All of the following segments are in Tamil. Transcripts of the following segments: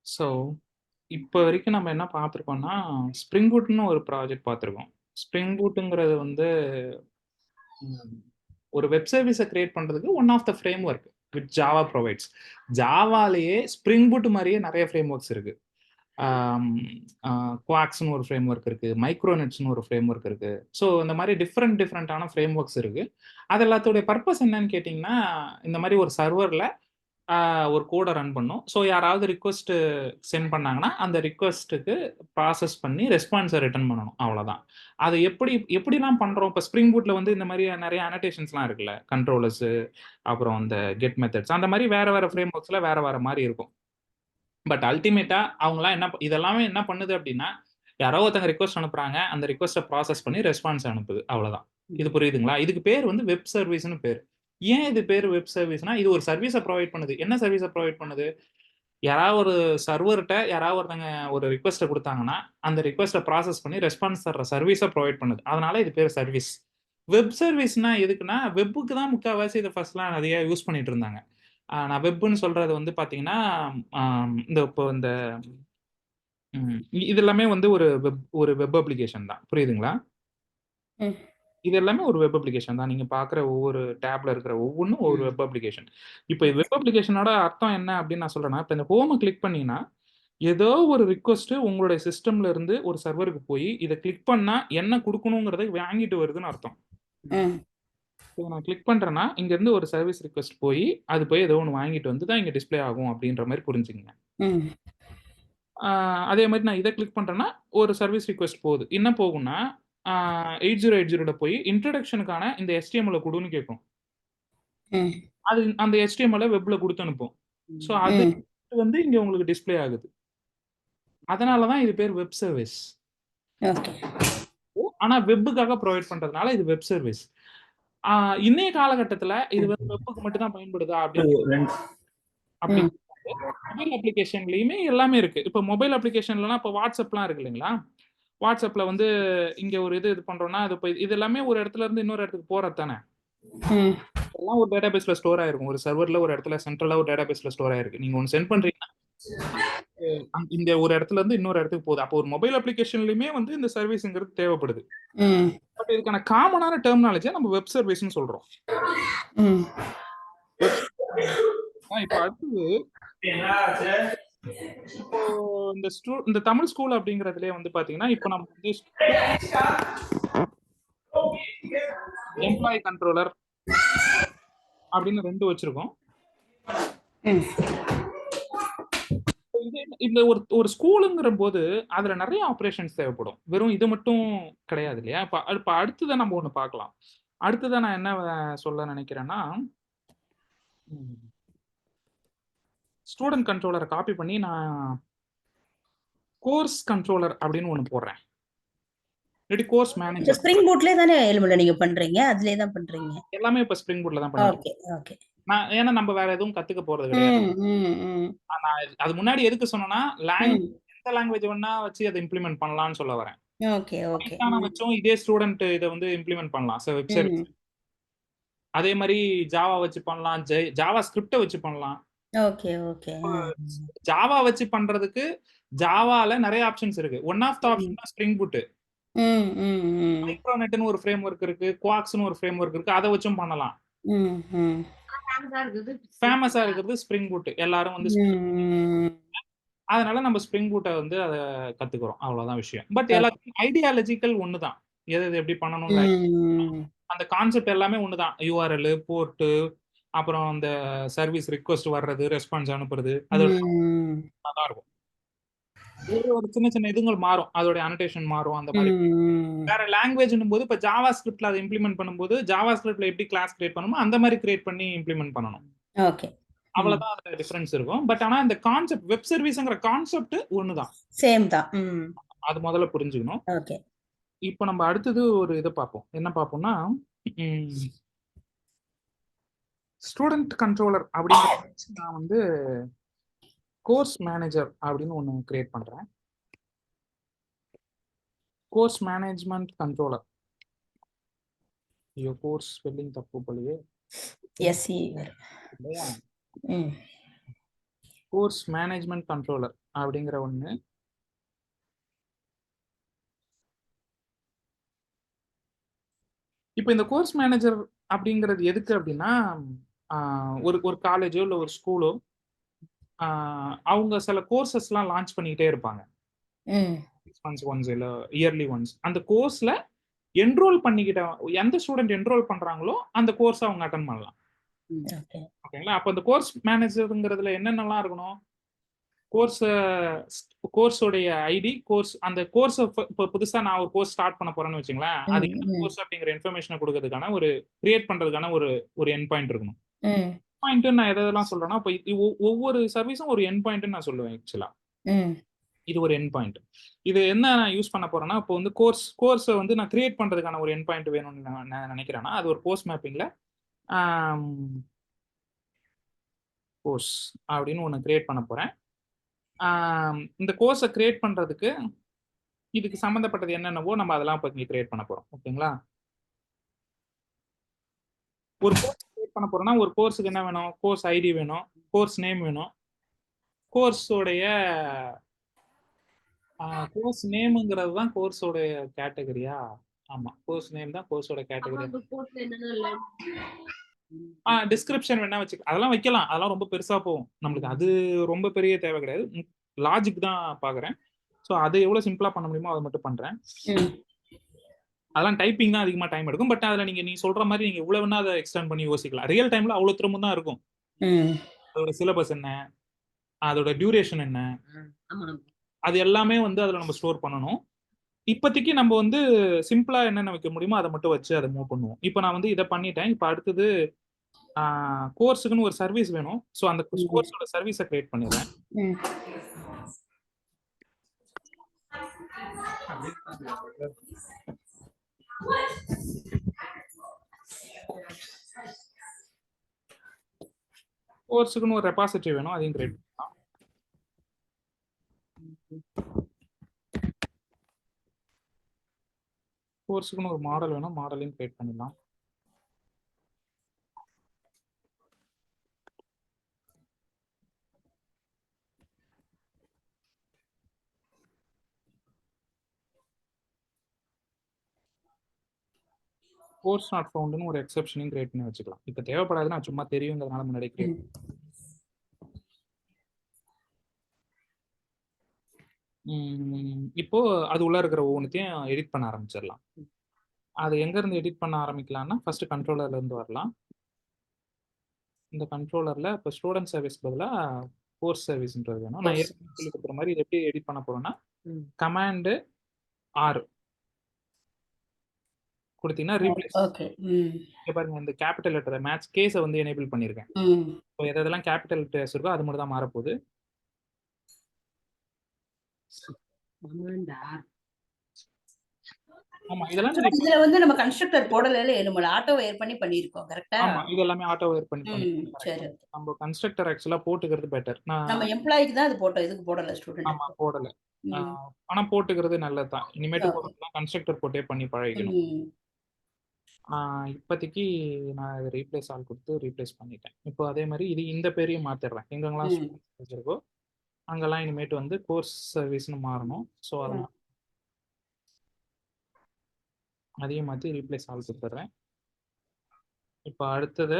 ஸோ, இப்ப வரைக்கும் நம்ம என்ன பார்த்துருக்கோம்னா, ஸ்ப்ரிங் பூட்ன்னு ஒரு ப்ராஜெக்ட் பார்த்துருக்கோம். ஸ்ப்ரிங் பூட்டுங்கிறது வந்து ம், ஒரு வெப் சர்வீஸ கிரியேட் பண்றதுக்கு one of the framework which Java provides. ஜாவாலயே ஸ்ப்ரிங் பூட் மாரியே நெறைய ஃப்ரேம் ஒர்க்ஸ் இருக்கு. ஆம், குவாக்ஸ்ன்னு ஒரு ஃப்ரேம் ஒர்க் இருக்கு. மைக்ரோநெட்ஸ்ன்னு ஒரு ஃப்ரேம் ஒர்க் இருக்கு. ஸோ இந்த மாரி டிஃபரெண்டான ஃப்ரேம் ஒர்க்ஸ் இருக்கு. அது எல்லாத்தோட பர்ப்பஸ் என்னன்னு கேட்டீங்கன்னா, இந்த மாரி ஒரு சர்வர்ல ஒரு கோட ரன் பண்ணும். ஸோ யாராவது ரிக்வெஸ்ட் சென்ட் பண்ணாங்கன்னா, அந்த ரிக்வெஸ்ட்டுக்கு ப்ராசஸ் பண்ணி ரெஸ்பான்ஸ ரிட்டர்ன் பண்ணணும். அவ்வளோதான். அது எப்படிலாம் பண்றோம்? இப்ப ஸ்ப்ரிங் பூட்ல வந்து இந்த மாரி நெறைய அனோடேஷன்ஸ்லாம் இருக்குல்ல. கண்ட்ரோலர்ஸ், அப்புறம் இந்த கெட் மெத்தட்ஸ் அந்த மாரி வேற வேற ஃப்ரேம் ஒர்க்ஸ்ல வேற வேற மாரி இருக்கும். பட் அல்டிமேட்டா அவங்கலாம் இதெல்லாமே என்ன பண்ணுது அப்படின்னா, யாரோ ஒருத்தங்க ரிக்வெஸ்ட் அனுப்புறாங்க. அந்த ரிக்வெஸ்ட்ட ப்ராசஸ் பண்ணி ரெஸ்பான்ஸ் அனுப்புது. அவ்வளோதான். இது புரியுதுங்களா? இதுக்கு பேர் வந்து வெப் சர்வீஸ்ன்னு பேரு. ஏன் இது பேரு வெப் சர்வீஸ்னா, இது ஒரு சர்வீஸ ப்ரொவைட் பண்ணுது. என்ன சர்வீஸ ப்ரொவைட் பண்ணுது? யாராவது ஒரு சர்வர்ட்ட யாராவது ஒருத்தங்க ஒரு ரிக்வெஸ்ட்ட குடுத்தாங்கன்னா, அந்த ரிக்வெஸ்ட்ட ப்ராசஸ் பண்ணி ரெஸ்பான்ஸ் தர்ற சர்வீஸ ப்ரொவைட் பண்ணுது. அதனால இது பேரு சர்வீஸ். வெப் சர்வீஸ்னா எதுக்குன்னா, வெப்புக்கு தான் முக்காவாசி இத ஃபர்ஸ்ட்லாம் நெறைய யூஸ் பண்ணிட்டு இருந்தாங்க. நான் வெப்ன்னு சொல்றது வந்து பார்த்தீங்கன்னா, இந்த இது எல்லாமே வந்து ஒரு வெப் அப்ளிகேஷன் தான். புரியுதுங்களா? ம். இது எல்லாமே ஒரு வெப் அப்ளிகேஷன் தான். நீங்க பார்க்குற ஒவ்வொரு டேப்ல இருக்கிற ஒவ்வொன்னும் ஒரு வெப் அப்ளிகேஷன். இப்ப வெப் அப்ளிகேஷனோட அர்த்தம் என்ன அப்படின்னு நான் சொல்றேன்னா, இப்ப இந்த ஹோம கிளிக் பண்ணீங்கன்னா, ஏதோ ஒரு ரிக்வெஸ்ட் உங்களுடைய சிஸ்டம்ல இருந்து ஒரு சர்வருக்கு போய், இத கிளிக் பண்ணா என்ன குடுக்கணும்ங்கிறத வாங்கிட்டு வருதுன்னு அர்த்தம். ம். இத நான் கிளிக் பண்றேன்னா, இங்க இருந்து ஒரு சர்வீஸ் ரிக்வெஸ்ட் போயி, அது போய் ஏதோ ஒண்ணு வாங்கிட்டு வந்து தான் இங்க டிஸ்ப்ளே ஆகும் அப்படின்ற மாரி புரிஞ்சுக்கங்க. ம். ஆ அதே மாரி நான் இத கிளிக் பண்றேன்னா, ஒரு சர்வீஸ் ரிக்வெஸ்ட் போகுது. என்ன போகும்னா, ஆ 8080ல போய் இன்ட்ரோடக்ஷனுக்கான இந்த HTML குடுன்னு கேட்கும். ம். அது அந்த HTML வெப்ல குடுத்து அனுப்பும். ஸோ அது ம். வந்து இங்க உங்களுக்கு டிஸ்ப்ளே ஆகுது. அதனால தான் இது பேர் வெப் சர்வீஸ். ஓகே. ஆனா வெப்புக்காக புரொவைட் பண்றதுனால இது வெப் சர்வீஸ். ஆ இன்னைய காலகட்டத்தில இது வந்து வெப்புக்கு மட்டும் தான் பயன்படுதா அப்படின்னு அப்படி ம். மொபைல் அப்ளிகேஷன்லயுமே எல்லாமே இருக்கு. இப்ப மொபைல் அப்ளிகேஷன்லலாம் இப்ப WhatsAppலாம் இருக்கு இல்லைங்களா? WhatsAppல வந்து இங்க ஒரு இது பண்றோம்னா, அது இப்ப இது எல்லாமே ஒரு இடத்துல இருந்து இன்னொரு இடத்துக்கு போறது தானே. ம். எல்லாம் ஒரு டேட்டாபேஸ்ல ஸ்டோர் ஆயிருக்கும். ஒரு சர்வர்ல ஒரு இடத்துல சென்ட்ரலா ஒரு டேட்டாபேஸ்ல ஸ்டோர் ஆயிருக்கு. நீங்க ஒண்ணு சென்ட் பண்றீங்கன்னா, இந்த ஒரு இடத்துல இருந்து இன்னொரு இடத்துக்கு போகுது. அப்போ ஒரு மொபைல் அப்ளிகேஷன்லயுமே வந்து இந்த சர்வீஸ்ங்கிறது தேவைப்படுது. ம். பட் இதுக்கான காமனான டெர்மினாலஜிய நம்ம வெப் சர்வீஸ்ன்னு சொல்றோம். ம். வெப் இப்ப அடுத்தது இப்போ இந்த தமிழ் ஸ்கூல் அப்படிங்கிறதுலயே வந்து பாத்தீங்கன்னா, இப்ப நம்ம வந்து எம்ப்ளாயி கண்ட்ரோலர் அப்படின்னு 2 வச்சிருக்கோம். ம். இந்த ஒரு ஒரு ஸ்கூலுங்கிறபோது, அதுல நெறைய ஆப்பரேஷன்ஸ் தேவைப்படும். வெறும் இது மட்டும் கிடையாது இல்லையா? இப்ப அடுத்ததா நம்ம ஒண்ணு பார்க்கலாம். அடுத்ததா நான் என்ன சொல்ல நினைக்கிறேன்னா, ம் ஸ்டூடண்ட் கண்ட்ரோலர காப்பி பண்ணி நான் கோர்ஸ் கண்ட்ரோலர் அப்படின்னு ஒண்ணு போடுறேன். இல்லாட்டி கோர்ஸ் இப்ப மேனேஜர். ஸ்ப்ரிங் பூட்லயே தானே எலிமெண்ட்ல நீங்க பண்றீங்க. அதிலயே தான் பண்றீங்க. எல்லாமே இப்ப ஸ்ப்ரிங் பூட்ல தான் பண்ணிட்டு ஓகே. இருக்கோம். ஓகே. ஏன்னா நம்ம வேற எதுவும் கத்துக்க போறது கிடையாது. ம். ம். ம். அது முன்னாடி எதுக்கு சொன்னேன்னா, ம். எந்த லாங்குவேஜ் வேணா வச்சு அத இம்ப்ளிமெண்ட் பண்ணலாம்னு சொல்ல வரேன். ஓகே. ஓகே. பைத்தான வச்சும் இதே ஸ்டூடண்ட் இத வந்து இம்ப்ளிமெண்ட் பண்ணலாம். Web service. ம். அதே மாரி ஜாவா வச்சு பண்ணலாம். ஜாவா ஸ்கிரிப்ட்ட வச்சு பண்ணலாம். ஓகே. ஓகே. ஜாவா வச்சு பண்றதுக்கு ஜாவால நெறைய ஆப்ஷன்ஸ் இருக்கு. ஒன் ஆஃப் த ம். ஆப்ஷன் தான் ஸ்ப்ரிங் பூட். ம். ம். ம். மைக்ரோநெட்ன்னு ஒரு ஃப்ரேம் ஒர்க் இருக்கு. குவாக்ஸ்ன்னு ஒரு ஃப்ரேம் ஒர்க் இருக்கு. அத வச்சும் பண்ணலாம். ம். ம். ஃபேமஸா இருக்கிறது ஸ்ப்ரிங் பூட். எல்லாரும் வந்து ம். அதனால நம்ம ஸ்ப்ரிங் பூட்ட வந்து அத கத்துக்கிறோம். அவ்வளோதான் விஷயம். But okay. எல்லாத்துக்கும் ஐடியாலஜிக்கல் ஒண்ணு தான். எது எது எப்படி பண்ணணுங்கிற ம். அந்த கான்செப்ட் எல்லாமே ஒண்ணு தான். URL, போர்ட், அப்புறம் அந்த சர்வீஸ் ரிக்வெஸ்ட் வர்றது, ரெஸ்பான்ஸ் அனுப்புறது. அதோட ம். தான் இருக்கும். ஒரு சின்ன சின்ன இதுங்கள் மாறும். அதோட அனோடேஷன் மாறும். அந்த மாரி. ம். வேற லாங்குவேஜ்ன்னும் போது, இப்ப ஜாவா ஸ்கிரிப்ட்ல அத இம்ப்ளிமெண்ட் பண்ணும்போது, ஜாவா ஸ்கிரிப்ட்ல எப்படி கிளாஸ் கிரியேட் பண்ணணுமோ, அந்த மாரி கிரியேட் பண்ணி இம்ப்ளிமெண்ட் பண்ணணும். ஓகே. ம். அவ்வளவுதான் அதுல டிஃபரன்ஸ் இருக்கும். பட் ஆனா இந்த கான்செப்ட் வெப் சர்வீஸ்ங்கிற கான்செப்ட் ஒண்ணு தான். சேம் தான். ம். அது முதல்ல புரிஞ்சுக்கணும். ஓகே. இப்ப நம்ம அடுத்தது ஒரு இத பார்ப்போம். என்ன பார்ப்போம்னா, ம் ஸ்டூடண்ட் கண்ட்ரோலர் அப்படிங்கிற நான் வந்து கோர்ஸ் மேனேஜர் அப்படின்னு ஒண்ணு கிரியேட் பண்றேன். Course management controller. ஐயோ! கோர்ஸ் ஸ்பெல்லிங் தப்பு போலயே. எஸ்இ வரும். இல்லையா? ம். கோர்ஸ் மேனேஜ்மெண்ட் கண்ட்ரோலர் அப்படிங்கிற ஒண்ணு. இப்போ இந்த கோர்ஸ் மேனேஜர் அப்படிங்கிறது எதுக்கு அப்படின்னா, ஒரு ஒரு காலேஜோ இல்ல ஒரு ஸ்கூலோ அவங்க சில கோர்சஸ்லாம் லான்ச் பண்ணிக்கிட்டே இருப்பாங்க. ம். 6 மந்த்ஸ் ஒன்ஸ் இல்ல இயர்லி ஒன்ஸ். அந்த கோர்ஸ்ல என்ரோல் பண்ணிக்கிட்ட எந்த ஸ்டூடண்ட் என்ரோல் பண்றாங்களோ அந்த கோர்ஸ் அவங்க அட்டெண்ட் பண்ணலாம். ஓகே. ஓகேங்களா? அப்ப அந்த கோர்ஸ் மேனேஜர்ங்கிறதுல என்னென்னலாம் இருக்கணும்? கோர்ஸ் கோர்ஸோடைய ஐடி, கோர்ஸ் அந்த கோர்ஸ இப்ப புதுசா நான் ஒரு கோர்ஸ் ஸ்டார்ட் பண்ண போறேன்னு வச்சுக்கங்களேன். அது ம். என்ன ம். கோர்ஸ் அப்படிங்கிற இன்ஃபர்மேஷன குடுக்கறதுக்கான ஒரு கிரியேட் பண்றதுக்கான ஒரு ஒரு எண்ட் பாயிண்ட் இருக்கணும். ம். பாயிண்ட்ன்னு நான் எதெல்லாம் சொல்றேன்னா, இப்ப ஒவ்வொரு சர்வீஸும் ஒரு எண்ட் பாயிண்ட்ன்னு நான் சொல்லுவேன் ஆக்சுவலா. ம். இது ஒரு எண்ட் பாயிண்ட். இது என்ன நான் யூஸ் பண்ண போறேன்னா, இப்போ வந்து கோர்ஸ வந்து நான் கிரியேட் பண்றதுக்கான ஒரு எண்ட் பாயிண்ட் வேணும்னு நான் நினைக்கிறேன்னா, அது ஒரு போஸ்ட் மேப்பிங்ல ஆம் கோர்ஸ் அப்படின்னு ஒண்ணு கிரியேட் பண்ண போறேன். இந்த கோர்ஸ கிரியேட் பண்றதுக்கு இதுக்கு சம்மந்தப்பட்டது என்னென்னவோ நம்ம அதெல்லாம் இப்ப இங்க கிரியேட் பண்ண போறோம். ஓகேங்களா? ஒரு கோர்ஸ் கிரியேட் பண்ண போறோம்னா, ஒரு கோர்ஸ்க்கு என்ன வேணும்? கோர்ஸ் ஐடி வேணும், கோர்ஸ் நேம் வேணும். கோர்ஸோடைய கோர்ஸ் நேம்ங்கிறது தான் கோர்ஸோடைய கேட்டகரியா? ஆமா. கோர்ஸ் நேம் தான் கோர்ஸோட கேட்டகரி. டிஸ்கிரிப்ஷன் வேணா அதெல்லாம் வைக்கலாம். அதெல்லாம் ரொம்ப பெருசா போகும். நம்மளுக்கு அது ரொம்ப பெரிய தேவை கிடையாது. லாஜிக் தான் பார்க்குறேன். ஸோ அது எவ்வளோ சிம்பிளா பண்ண முடியுமோ அத மட்டும் பண்றேன். ம். அதெல்லாம் டைப்பிங் தான் அதிகமா டைம் எடுக்கும். பட் அதுல நீங்க சொல்ற மாரி நீங்க எவ்வளவு வேணா அத எக்ஸ்டெண்ட் பண்ணி யோசிக்கலாம். ரியல் டைம்ல அவ்வளோ திரும்ப தான் இருக்கும். ம். அதோட சிலபஸ் என்ன? அதோட டியூரேஷன் என்ன? அது எல்லாமே வந்து அதுல நம்ம ஸ்டோர் பண்ணணும். இப்போதைக்கு நம்ம வந்து சிம்பிளா என்னென்ன வைக்க முடியுமோ அத மட்டும் வச்சு அத மூவ் பண்ணுவோம். இப்போ நான் வந்து இத பண்ணிட்டேன். இப்ப அடுத்தது கோர்ஸுக்குன்னு ஒரு சர்வீஸ் வேணும். ஸோ அந்த கோர்ஸோட சர்வீஸ கிரியேட் பண்ணிடுறேன். ம். கோர்ஸுக்குன்னு ஒரு ரெபாசிட்டரி வேணும். அதையும் கிரியேட் பண்ணலாம். கோர்ஸுக்குன்னு ஒரு மாடல் வேணும். மாடலையும் கிரியேட் பண்ணிடலாம். கோர்ஸ் நாட் ஃபவுண்ட்னு ஒரு எக்ஸெப்ஷனையும் கிரியேட் பண்ணி வச்சுக்கலாம். இப்ப தேவைப்படாது. நான் சும்மா தெரியுங்கிறதுனால முன்னாடியே கிரியேட் இப்போ அது உள்ள இருக்கிற ஒவ்வொன்னுத்தையும் எடிட் பண்ண ஆரம்பிச்சிடலாம். அது எங்க இருந்து எடிட் பண்ண ஆரம்பிக்கலாம்னா, ஃபர்ஸ்ட் கண்ட்ரோலர்ல இருந்து வரலாம். இந்த கண்ட்ரோலர்ல இப்போ ஸ்டூடண்ட் சர்வீஸ் பதிலா கோர்ஸ் சர்வீஸ்ன்றது வேணும். நான் ஏற்கனவே சொல்லி கொடுக்குற மாதிரி இதை எப்படி எடிட் பண்ண போறேன்னா, கமாண்ட் ஆர் கொடுத்தீங்கன்னா ரீப்ளேஸ். ஓகே. ம். இங்க பாருங்க இந்த கேபிட்டல் லெட்டர் மேட்ச் கேஸை வந்து எனேபிள் பண்ணியிருக்கேன். ம். இப்போ எதெல்லாம் கேபிட்டல் லெட்டர்ஸ் இருக்கோ அது மட்டும் தான் மாறப்போகுது. ஆமா இதெல்லாம் இதுல வந்து நம்ம கன்ஸ்ட்ரக்டர் போடலைல நம்ம ஆட்டோ வயர் பண்ணி பண்ணிருக்கோம். கரெக்ட்டா? ஆமா இது எல்லாமே ஆட்டோ வயர் பண்ணி சரி. நம்ம கன்ஸ்ட்ரக்டர் ஆக்சுவலா போட்டுக்கிறது பெட்டர். நம்ம எம்ப்ளாயிக்கு தான் அது போட்டோம். இதுக்கு போடல ஸ்டூடண்ட். ஆமா போடல. ஆனா போட்டுக்கிறது நல்லது தான். இனிமேட்டு போறதுலாம் கன்ஸ்ட்ரக்டர் போட்டே பண்ணி பழகிக்கணும். இப்போதைக்கு நான் இதை ரீப்ளேஸ் ஆல் கொடுத்து ரீப்ளேஸ் பண்ணிட்டேன். இப்போ அதே மாதிரி இது இந்த பேரையும் மாத்திடுறேன். எங்கெங்கெல்லாம் வச்சிருக்கோ அங்கெல்லாம் இனிமேட்டு வந்து கோர்ஸ் சர்வீஸ்னு மாறணும். ஸோ அதனால அதையும் மாற்றி ரீப்ளேஸ் ஆல் கொடுத்துட்றேன். இப்போ அடுத்தது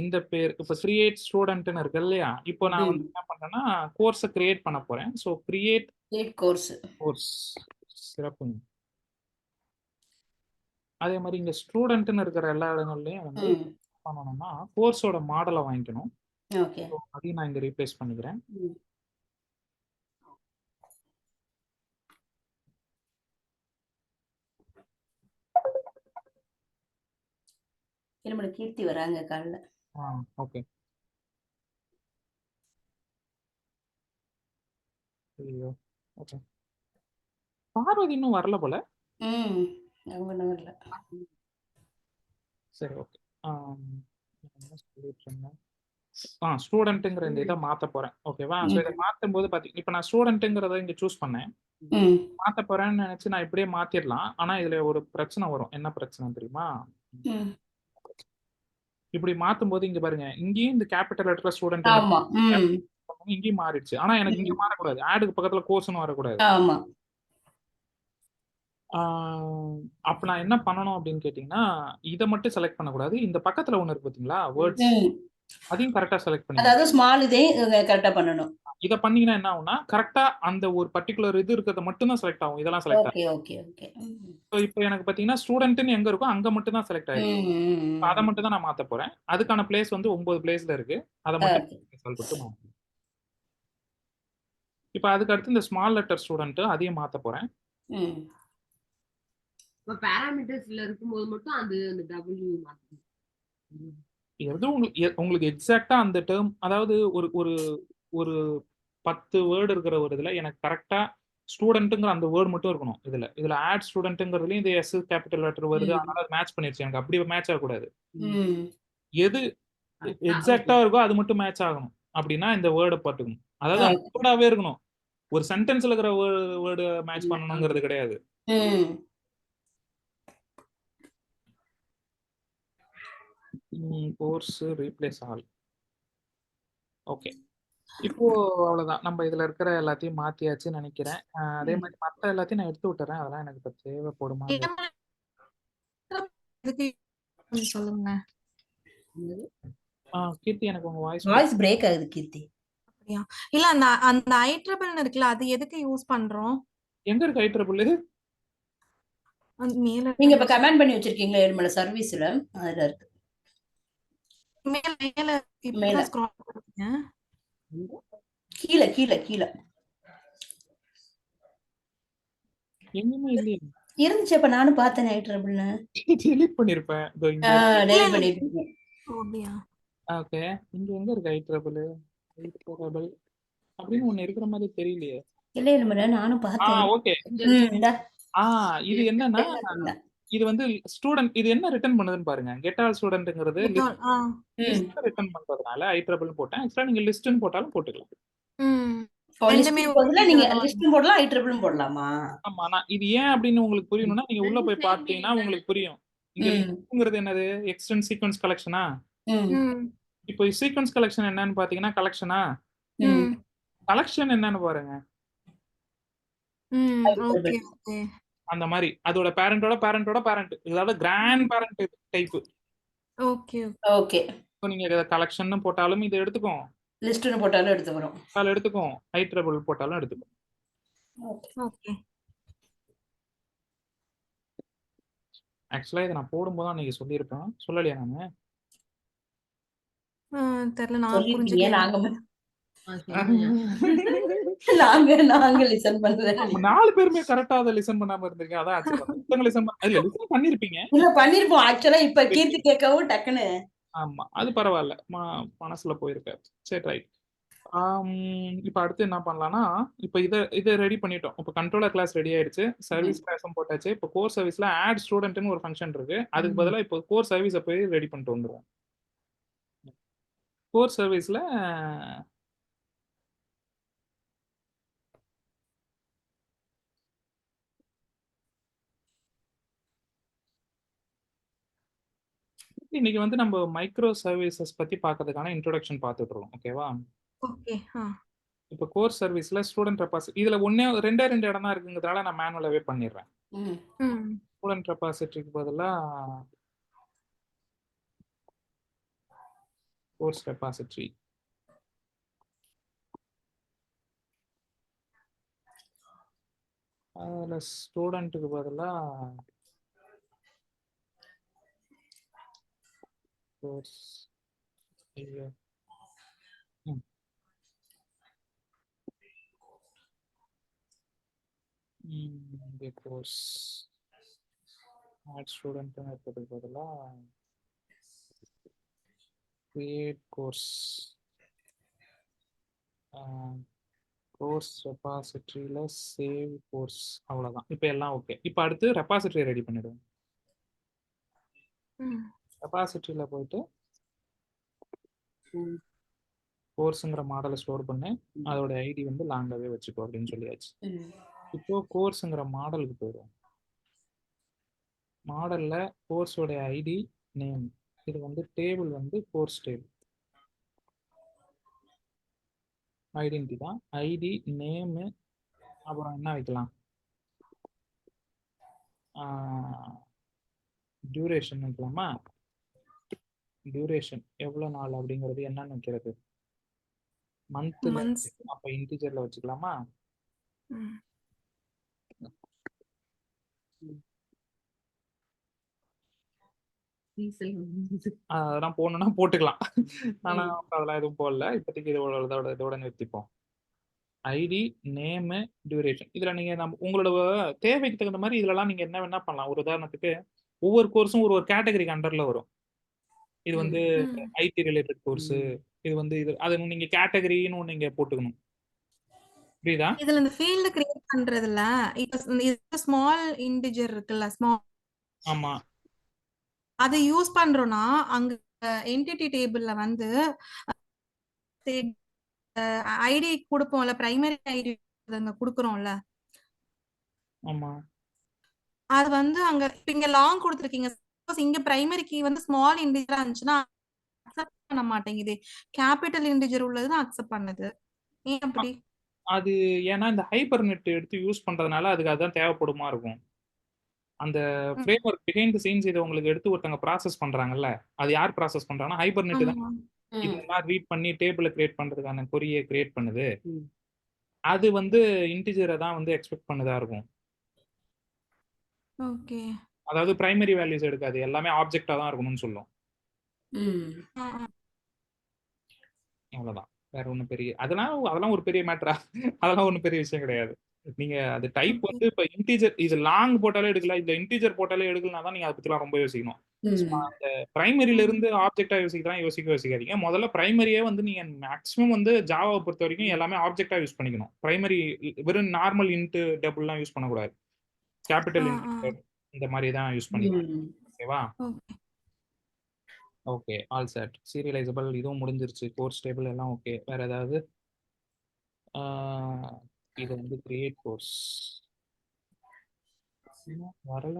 இந்த பேர் இப்போ கிரியேட் ஸ்டூடெண்ட்னு இருக்கு இல்லையா? இப்போ நான் வந்து என்ன பண்றேன்னா கோர்ஸை கிரியேட் பண்ண போறேன். ஸோ கிரியேட் கோர்ஸ் சிறப்புங்க. அதே மாதிரி இங்க ஸ்டூடெண்ட்னு இருக்கிற எல்லா இடங்கள்லயும் வந்து பண்ணணும்னா கோர்ஸோட மாடலை வாங்கிக்கணும். ஓகே. அதையும் நான் இங்க ரீப்ளேஸ் பண்ணிக்கிறேன். திரும்ப கீர்த்தி வராங்க காலைல. ஓகே. ஐயோ ஓகே. பார்வதி இன்னும் வரல போல. அவங்க இன்னும் வரல. சரி ஓகே. என்ன சொல்லிட்டு இருந்தேன்? ஸ்டூடெண்ட்ங்கிற இந்த இதை மாத்த போறேன். ஓகேவா? ஸோ இதை மாத்தும் போது பாத்தீங்கன்னா இப்போ நான் ஸ்டூடெண்ட்ங்கிறத இங்க சூஸ் பண்ணேன். மாத்த போறேன்னு நினைச்சு நான் இப்படியே மாத்திடலாம். ஆனா இதுல ஒரு பிரச்சனை வரும். என்ன பிரச்சனை தெரியுமா? இப்படி மாத்தும்போது இங்க பாருங்க, இங்கேயும் இந்த கேப்பிட்டல் லெட்டர்ல ஸ்டூடெண்ட் ஆமா. இங்கேயும் மாறிடுச்சு. ஆனா எனக்கு இங்க மாறக்கூடாது. ஆடுக்கு பக்கத்துல கோர்ஸ்னு வரக்கூடாது. ஆமா. ஆ, அப்ப நான் என்ன பண்ணணும் அப்படின்னு கேட்டீங்கன்னா, இத மட்டும் செலக்ட் பண்ணக்கூடாது. இந்த பக்கத்துல ஒண்ணு இருக்கு பார்த்தீங்களா? வேர்ட்ஸ். ம். அதையும் கரெக்ட்டா செலக்ட் பண்ணிக்கணும். அதாவது ஸ்மால் இதையும் கரெக்ட்டா பண்ணணும். இத பண்ணீங்கன்னா என்ன ஆகும்னா, கரெக்ட்டா அந்த ஒரு பர்ட்டிகுலர் இது இருக்கிறது மட்டும் தான் செலக்ட் ஆகும். இதெல்லாம் செலக்ட் ஆகாது. Okay, okay, okay. ஸோ இப்ப எனக்கு பார்த்தீங்கன்னா, ஸ்டூடண்ட்ன்னு எங்க இருக்கோ அங்க மட்டும் தான் செலக்ட் ஆயிருக்கு. அத ம். மட்டும் தான் நான் மாத்தப் போறேன். அதுக்கான பிளேஸ் வந்து 9 பிளேஸ்ல இருக்கு. அத மட்டும் ஓகே. சால்வ் பண்ணிட்டு மாத்தணும். இப்ப அதுக்கு அடுத்து இந்த ஸ்மால் லெட்டர் ஸ்டூடண்ட் அதையும் மாத்தப் போறேன். ம். இப்ப பாராமீட்டர்ஸ்ல இருக்கும்போது மட்டும் அந்த W மாத்தணும். எது உங்களுக்கு எக்ஸாக்ட்டா அந்த டெர்ம் அதாவது ஒரு ஒரு ஒரு 10 வேர்ட் இருக்கிற ஒரு இதுல எனக்கு கரெக்ட்டா ஸ்டூடண்ட்ங்கிற அந்த வேர்ட் மட்டும் இருக்கணும் இதுல. இதுல ஆட் ஸ்டூடண்ட்ங்கிறதுலயும் இது எஸ் கேப்பிட்டல் லெட்டர் வருது. ம். அதனால அது மேட்ச் பண்ணிருச்சு. எனக்கு அப்படி மேட்ச் ஆகக்கூடாது. ம். எது எக்ஸாக்ட்டா இருக்கோ அது மட்டும் மேட்ச் ஆகணும். அப்படின்னா இந்த வேர்ட பாத்துக்கணும். அதாவது அந்த வேர்டாவே இருக்கணும். ஒரு சென்டென்ஸ்ல இருக்கிற வேர்டு மேட்ச் பண்ணணுங்கிறது கிடையாது. ம். Course replace all. ஓகே. இப்போ அவ்வளவுதான். நம்ம இதுல இருக்கிற எல்லாத்தையும் மாத்தியாச்சுன்னு நினைக்கிறேன். அதே மாதிரி மத்த எல்லாத்தையும் நான் எடுத்து விட்டுறேன். அதெல்லாம் எனக்கு இப்ப தேவைப்படுமா? கொஞ்சம் சொல்லுங்க. கீர்த்தி எனக்கு உங்க வாய்ஸ் பிரேக் ஆகுது கீர்த்தி. அப்படியா? இல்ல அந்த அந்த ஐட்ரிபிள்னு இருக்குல்ல, அது எதுக்கு யூஸ் பண்றோம்? எங்க இருக்கு ஐட்ரிபிள்? அது மேல நீங்க இப்ப கமெண்ட் பண்ணி வச்சிருக்கீங்களா ஏழுமலை சர்வீஸ்ல? அதுல இருக்கு. மேல மேல மேல. இப்பதான் ஸ்க்ரால் பண்ணுங்க. கீழ கீழ கீழ. எங்கேயுமே இல்லையே. இருந்துச்சு அப்ப நானும் பார்த்தேன் ஐட்ரபிள்னு. டெலீட் பண்ணிருப்பேன். இதோ இங்க. டெலிட் பண்ணிருக்கீங்க. ஓ, அப்படியா? ஓகே. இங்க எங்க இருக்கு ஐட்ரிபிள்? ஐட்ரிபிள் அப்படின்னு ஒண்ணு இருக்கிற மாதிரி தெரியலையே. இல்ல ஏழுமலை நானும் பார்த்தேன். ஓகே. இந்தா. இது என்னன்னா இந்தா. இது வந்து ஸ்டூடண்ட் இது என்ன ரிட்டர்ன் பண்ணுதுன்னு பாருங்க. கெட் ஆல் ஸ்டூடண்ட்ங்கிறது லிஸ்ட் ரிட்டர்ன் பண்றதுனால ஐட்ரிபிள் போட்டேன். ஆக்சுவலா நீங்க லிஸ்ட்னு போட்டாலும் போட்டுக்கலாம். ரெண்டுமே பதிலா நீங்க லிஸ்டும் போடலாம் ஐட்ரிபிளும் போடலாமா? ஆமா. நான் இது ஏன் அப்படின்னு உங்களுக்கு புரியணும்னா நீங்க உள்ள போய் பார்த்தீங்கன்னா உங்களுக்கு புரியும். இங்க லிஸ்ட்ங்கிறது என்னது? எக்ஸ்டெண்ட் சீக்வென்ஸ் கலெக்ஷனா? இப்போ சீக்வென்ஸ் கலெக்ஷன் என்னன்னு பாத்தீங்கன்னா கலெக்ஷனா? கலெக்ஷன் என்னன்னு பாருங்க. Okay, okay. அந்த மாதிரி அதோட பேரண்டோட பேரண்ட் இதாவது grandparent type. Okay, okay. இப்போ நீங்க கலெக்ஷன் போட்டாலும் இது எடுத்துக்கும். லிஸ்ட்னு போட்டாலும் எடுத்துக்கிறோம். அது எடுத்துக்கும். ஐட்ரிபிள் போட்டாலும் எடுத்துக்கும். ஓகே. ஆக்சுவலா இத நான் போடும்போது அன்னைக்கு சொல்லியிருப்பேன். சொல்லலையா நானு? தெரியல, நான் சொல்லிருக்கீங்க. புரிஞ்சுக்கல. நாங்க லிசன் பண்ணல. 4 பேருமே கரெக்ட்டா அத லிசன் பண்ணாம இருந்திருக்கீங்க. அதான் ஆச்சரியம். ஒருத்தங்க லிசன் பண்ணிருப்பீங்க. இல்ல பண்ணிருப்போம். ஆக்சுவலா இப்ப கீர்த்தி கேட்கவும் டக்குன்னு. ஆமா. அது பரவாயில்ல. மனசுல போயிருக்காது. சரி ரைட். இப்ப அடுத்து என்ன பண்ணலாம்னா, இப்ப இத ரெடி பண்ணிட்டோம். இப்ப கண்ட்ரோலர் கிளாஸ் ரெடி ஆயிடுச்சு. சர்வீஸ் கிளாஸும் போட்டாச்சு. இப்ப கோர் சர்வீஸ்ல ஆட் ஸ்டூடண்ட்னு ஒரு ஃபங்ஷன் இருக்கு. அதுக்கு பதிலா இப்போ கோர் சர்வீஸ போய் ரெடி பண்ணிட்டு வந்துருவோம். கோர் சர்வீஸ்ல இன்னைக்கு வந்து நம்ம மைக்ரோ சர்வீசஸ் பத்தி பார்க்கிறதுக்கான இன்ட்ரோடக்ஷன் பார்த்துட்டு இருக்கோம். ஓகேவா? ஓகே. இப்போ கோர் சர்வீஸ்ல ஸ்டூடண்ட் ரெபாசிட்டரி இதுல ரெண்டே இடம் தான் இருக்குங்கிறதால நான் மேனுவலாவே பண்ணிடுறேன். ஸ்டூடண்ட் ரெபாசிட்டரிக்கு பதிலா கோர்ஸ் ரெபாசிட்டரி. அதுல ஸ்டூடண்ட்டுக்கு பதிலா கோர்ஸ் கோர்ஸ் ஆட் ஸ்டூடண்ட் இருக்கிறதுக்கு பதிலா கிரியேட் கோர்ஸ் கோர்ஸ் ரெபாசிட்டரியில சேவ் கோர்ஸ் அவ்வளவுதான். இப்போ எல்லாம் ஓகே. இப்போ அடுத்து ரெபாசிட்டரி ரெடி பண்ணிடுவோம். ரெபாசிட்டரியில போயிட்டு கோர்ஸ்ங்கிற மாடலை ஸ்டோர் பண்ணு. அதோட ஐடி வந்து லாங்காவே வச்சுக்கோ அப்படின்னு சொல்லியாச்சு. இப்போ கோர்ஸ்ங்கிற மாடலுக்கு போயிடுவோம். மாடல்ல கோர்ஸோட ஐடி நேம் இது வந்து டேபிள் வந்து கோர்ஸ் டேபிள். ஐடென்டி தான். ஐடி, நேமு, அப்புறம் என்ன வைக்கலாம்? டியூரேஷன் வைக்கலாமா? டியூரேஷன் எவ்வளோ நாள் அப்படிங்கிறது என்னன்னு வைக்கிறது? மந்த்ல மந்த்ஸ். அப்ப இன்டிஜர்ல வச்சுக்கலாமா? அதெல்லாம் போடணும்னா போட்டுக்கலாம். ஆனா அதெல்லாம் எதுவும் போடல. இப்போதைக்கு இதோட நிறுத்திப்போம். ID, name, duration. இதுல நீங்க உங்களோட தேவைக்கு தகுந்த மாதிரி இதுலலாம் நீங்க என்ன வேணா பண்ணலாம். ஒரு உதாரணத்துக்கு ஒவ்வொரு கோர்ஸும் ஒரு கேட்டகரிக்கு அண்டர்ல வரும். இது வந்து ஐடி ரிலேட்டட் கோர்ஸ். இது வந்து அது நீங்க கேட்டகரின்னு ஒண்ணு நீங்க போட்டுக்கணும். புரியுதா? இதுல இந்த ஃபீல்ட் கிரியேட் பண்றதுல இப்ப ஸ்மால் இன்டிஜர் இருக்குல்ல, ஸ்மால், ஆமா. அதை யூஸ் பண்றோம்னா அங்க என்டிட்டி டேபிள்ல வந்து ஐடி கொடுப்போம்ல, பிரைமரி ஐடி அங்க கொடுக்குறோம்ல, ஆமா. அது வந்து அங்க இப்ப இங்க லாங் கொடுத்துருக்கீங்க. சப்போஸ் இங்க பிரைமரி கீ வந்து ஸ்மால் இன்டிஜரா இருந்துச்சுன்னா அக்செப்ட் பண்ண மாட்டேங்குது. கேபிட்டல் இன்டிஜர் உள்ளதுதான் அக்செப்ட் பண்ணுது. ஏன் அப்படி? அது ஏன்னா இந்த ஹைப்பர் நெட் எடுத்து யூஸ் பண்றதுனால அதுக்கு அதான் தேவைப்படுமா இருக்கும். அந்த frame work behind the scenes இதை உங்களுக்கு எடுத்து ஒருத்தங்க ப்ராசஸ் பண்றாங்கல்ல, அது யார் ப்ராசஸ் பண்றாங்கன்னா ஹைப்பர் நெட் தான். இதெல்லாம் ரீட் பண்ணி டேபிளை கிரியேட் பண்றதுக்கான கொரியை கிரியேட் பண்ணுது. அது வந்து இன்டிஜரை தான் வந்து எக்ஸ்பெக்ட் பண்ணதா இருக்கும். ஓகே. அதாவது பிரைமரி வேல்யூஸ் எடுக்காது, எல்லாமே ஆப்ஜெக்டா தான் இருக்கணும்னு சொல்லும். அவ்வளவுதான். வேற ஒன்றும் பெரிய அதெல்லாம் ஒரு பெரிய மேட்டரா? அதெல்லாம் ஒன்றும் பெரிய விஷயம் கிடையாது. நீங்க அது டைப் வந்து இப்ப இன்டிஜர் இது லாங் போட்டாலே எடுக்கலாம், இந்த இன்டிஜர் போட்டாலே எடுக்கலாம் தான் நீங்க அதை பத்திலாம் ரொம்ப யோசிக்கணும். அந்த பிரைமரியில இருந்து ஆப்ஜெக்டா யோசிக்காதீங்க. முதல்ல பிரைமரியே வந்து நீங்க மேக்ஸிமம் வந்து ஜாவாவை பொறுத்த வரைக்கும் எல்லாமே ஆப்ஜெக்டா யூஸ் பண்ணிக்கணும். பிரைமரி வெறும் நார்மல் இன்ட் டபுள்லாம் யூஸ் பண்ணக்கூடாது. கேபிட்டல் இன்ட் இந்த மாதிரி தான் யூஸ் பண்ணிக்கணும். ஓகேவா? Okay, all set. சீரியலைசபிள் இதுவும் முடிஞ்சிருச்சு. கோர்ஸ் டேபிள் எல்லாம் ஓகே. வேற ஏதாவது? இது வந்து கிரியேட் கோர்ஸ் வரல,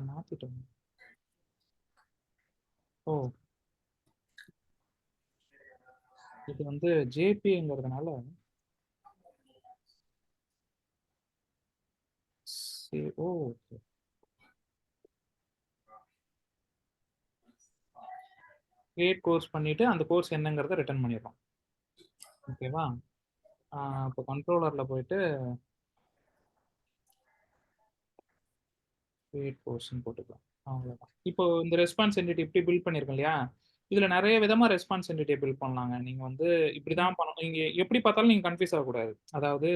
மாத்திட்டோம். ஓ, இது வந்து ஜேபிங்கிறதுனால ஓ ஓகே. கிரியேட் கோர்ஸ் பண்ணிட்டு அந்த கோர்ஸ் என்னங்கிறத ரிட்டர்ன் பண்ணிடுறோம். ஓகேவா? இப்போ கண்ட்ரோலர்ல போயிட்டு கிரியேட் கோர்ஸ்ன்னு போட்டுக்கலாம். அவ்வளோதான். இப்போ இந்த ரெஸ்பான்ஸ் என்டிட்டி இப்படி பில்ட் பண்ணியிருக்கோம் இல்லையா, இதுல நிறைய விதமா ரெஸ்பான்ஸ் என்டிட்டி பில்ட் பண்ணலாங்க. நீங்க வந்து இப்படிதான் பண்ணணும். நீங்க எப்படி பார்த்தாலும் நீங்க கன்ஃபியூஸ் ஆகக்கூடாது. அதாவது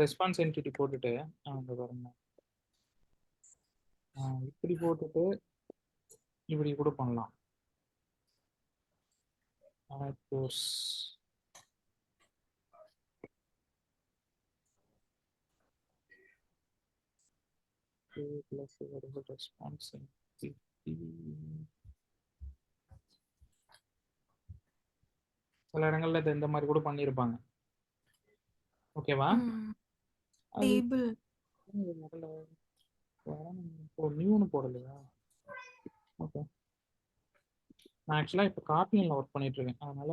ரெஸ்பான்ஸ் என்டிட்டி போட்டுட்டு அங்க பாருங்க, இப்படி போட்டுட்டு இப்படி கூட பண்ணலாம். Course plus variable response entity. சில இடங்கள்ல இந்த மாதிரி கூட பண்ணியிருப்பாங்க. ஓகேவா? டேபிள் நியூன்னு போடலையா? ஓகே. நான் ஆக்சுவலாக இப்போ காட்லின்ல ஒர்க் பண்ணிட்டு இருக்கேன், அதனால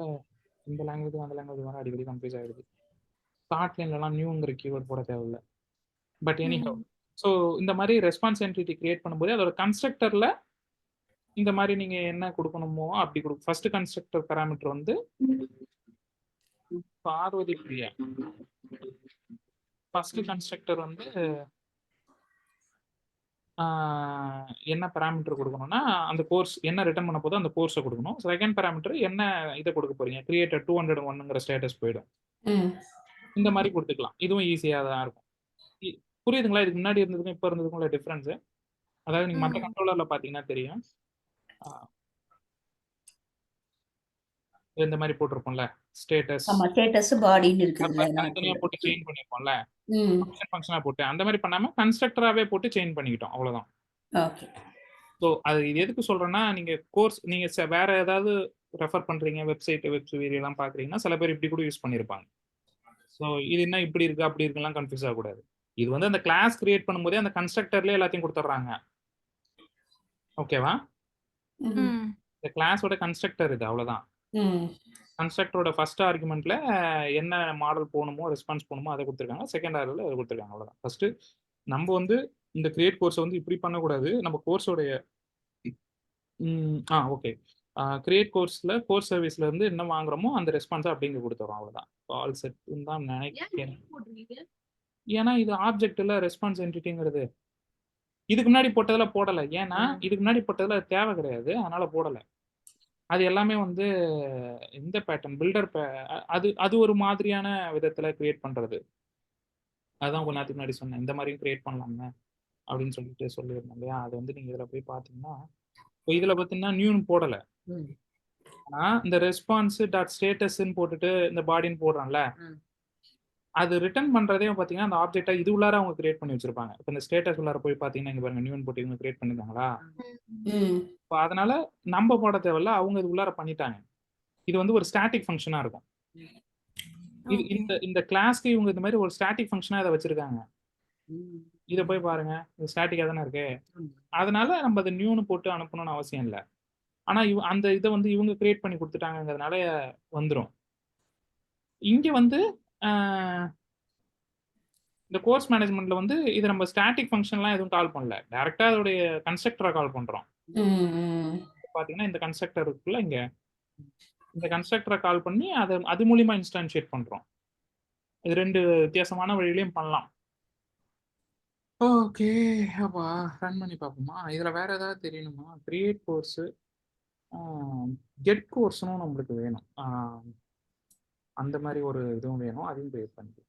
இந்த லாங்குவேஜ் அந்த லாங்குவேஜ் வர அடிக்கடி கன்ஃபியூஸ் ஆகிடுது. காட்லின்லாம் நியூங்கிற கீவேர்ட் போட தேவையில்லை. பட் எனிஹவ், ஸோ இந்த மாதிரி ரெஸ்பான்ஸ் என்டிட்டி கிரியேட் பண்ணும்போது அதோட கன்ஸ்ட்ரக்டர்ல இந்த மாதிரி நீங்க என்ன கொடுக்கணுமோ அப்படி கொடுக்கும். ஃபர்ஸ்ட் கன்ஸ்ட்ரக்டர் பேராமீட்டர் வந்து பார்வதி பிரியா. ஃபர்ஸ்ட் கன்ஸ்ட்ரக்டர் வந்து என்ன பேராமீட்டர் கொடுக்கணும்னா அந்த கோர்ஸ் என்ன ரிட்டர்ன் பண்ண போதோ அந்த கோர்ஸை கொடுக்கணும். செகண்ட் பேராமீட்டர் என்ன இதை கொடுக்க போறீங்க, கிரியேட்டர் 201ங்கிற ஸ்டேட்டஸ் போயிடும். இந்த மாதிரி கொடுத்துக்கலாம். இதுவும் ஈஸியாக தான் இருக்கும். புரியுதுங்களா? இதுக்கு முன்னாடி இருந்ததுக்கும் இப்போ இருந்ததுக்கும் உள்ள டிஃபரன்ஸ். அதாவது நீங்க மற்ற கண்ட்ரோலர்ல பாத்தீங்கன்னா தெரியும், இந்த மாதிரி போட்டிருப்போம்ல ஸ்டேட்டஸ், ஸ்டேட்டஸ் பாடின்னு இருக்குல்ல, தனியா போட்டு செயின் பண்ணிருப்போம்ல, ஃபங்க்ஷனா போட்டு அந்த மாதிரி பண்ணாம கன்ஸ்ட்ரக்டராவே போட்டு செயின் பண்ணிக்கிட்டோம். அவ்வளவுதான். ஓகே. ஸோ அது இது எதுக்கு சொல்றேன்னா, நீங்க கோர்ஸ் நீங்க வேற ஏதாவது ரெஃபர் பண்றீங்க, வெப்சைட் எல்லாம் பாக்குறீங்கன்னா சில பேர் இப்படி கூட யூஸ் பண்ணிருப்பாங்க. ஸோ இது என்ன இப்படி இருக்கு அப்படி இருக்குலாம் கன்ஃபியூஸ் ஆகக்கூடாது. இது வந்து அந்த கிளாஸ் கிரியேட் பண்ணும்போதே அந்த கன்ஸ்ட்ரக்டர்லேயே எல்லாத்தையும் கொடுத்துட்றாங்க. ஓகேவா? ம். ம். இந்த கிளாஸோட கன்ஸ்ட்ரக்டர் இது அவ்வளவுதான். ம். கன்ஸ்ட்ரக்டரோட ஃபர்ஸ்ட் ஆர்குமெண்ட்ல என்ன மாடல் போகணுமோ, ரெஸ்பான்ஸ் போகணுமோ அதை கொடுத்துருக்காங்க. செகண்ட் ஆர்குல அதை கொடுத்துருக்காங்க. அவ்வளவுதான். ஃபர்ஸ்ட் நம்ம வந்து இந்த கிரியேட் கோர்ஸை வந்து இப்படி பண்ணக்கூடாது. நம்ம கோர்ஸோடைய ஓகே. கிரியேட் கோர்ஸ்ல கோர்ஸ் சர்வீஸ்ல இருந்து என்ன வாங்குறோமோ அந்த ரெஸ்பான்ஸை அப்படிங்க கொடுத்துறோம். அவ்வளவுதான். ஆல் செட்னு தான் ஏன் நினைக்கிறேன். name போட்டிருக்கீங்க? ஏன்னா இது ஆப்ஜெக்ட் இல்ல ரெஸ்பான்ஸ் என்டிட்டிங்கிறது. இதுக்கு முன்னாடி போட்டதுல போடல. ஏன்னா இதுக்கு முன்னாடி போட்டதுல அது தேவை கிடையாது. அதனால போடல. அது எல்லாமே வந்து இந்த பேட்டர்ன் பில்டர் அது அது ஒரு மாதிரியான விதத்துல கிரியேட் பண்றது. அதான் கொஞ்ச நேரத்துக்கு முன்னாடி சொன்னேன். இந்த மாதிரியும் கிரியேட் பண்ணலாம்னு அப்படின்னு சொல்லிட்டு சொல்லியிருந்தேன் இல்லையா? அது வந்து நீங்க இதுல போய் பார்த்தீங்கன்னா, இப்போ இதுல பார்த்தீங்கன்னா நியூன்னு போடல. ம். ஆனா இந்த ரெஸ்பான்ஸ் டாட் ஸ்டேட்டஸ்ன்னு போட்டுட்டு இந்த பாடின்னு போடுறான்ல, ம். அது ரிட்டர்ன் பண்றதே பார்த்தீங்கன்னா அந்த ஆப்ஜெக்டா இது உள்ளார அவங்க கிரியேட் பண்ணி வச்சிருப்பாங்க. இப்போ இந்த ஸ்டேட்டஸ் உள்ளார போய் பார்த்தீங்கன்னா இங்க பாருங்க நியூன்னு போட்டு இவங்க கிரியேட் பண்ணிருக்காங்களா? ம். இப்போ அதனால நம்ம போட தேவையில்ல. அவங்க இது உள்ளார பண்ணிட்டாங்க. இது வந்து ஒரு ஸ்டாட்டிக் ஃபங்க்ஷனா இருக்கும். இது ஓகே. இந்த கிளாஸ்க்கு இவங்க இந்த மாதிரி ஒரு ஸ்டாட்டிக் ஃபங்க்ஷனா இதை வச்சிருக்காங்க. ம். இதை போய் பாருங்க. இது ஸ்டாட்டிக்கா தானே இருக்கு. ஆமா. அதனால நம்ம அதை நியூன்னு போட்டு அனுப்பணும்னு அவசியம் இல்லை. ஆனா அந்த இதை வந்து இவங்க கிரியேட் பண்ணி கொடுத்துட்டாங்கிறதுனால வந்துரும். இங்க வந்து இந்த கோர்ஸ் மேனேஜ்மெண்ட்ல வந்து இது நம்ம ஸ்டாட்டிக் ஃபங்க்ஷன்லாம் எதுவும் கால் பண்ணல. டைரக்டா அதோடைய கன்ஸ்ட்ரக்டரை கால் பண்றோம். ம். பாத்தீங்கன்னா இந்த கன்ஸ்ட்ரக்டர் இருக்குல்ல இங்க, இந்த கன்ஸ்ட்ரக்டரை கால் பண்ணி அது மூலியமா இன்ஸ்டான்ஷியேட் பண்றோம். இது 2 வித்தியாசமான வழியிலையும் பண்ணலாம். ஓகே. அப்பா ரன் பண்ணி பார்ப்போமா? இதுல வேற ஏதாவது தெரியணுமா? கிரியேட் கோர்ஸ், கெட் கோர்ஸ்னும் நம்மளுக்கு வேணும். அந்த மாதிரி ஒரு இதுவும் வேணும். அதையும் கிரியேட் பண்ணிக்கலாம்.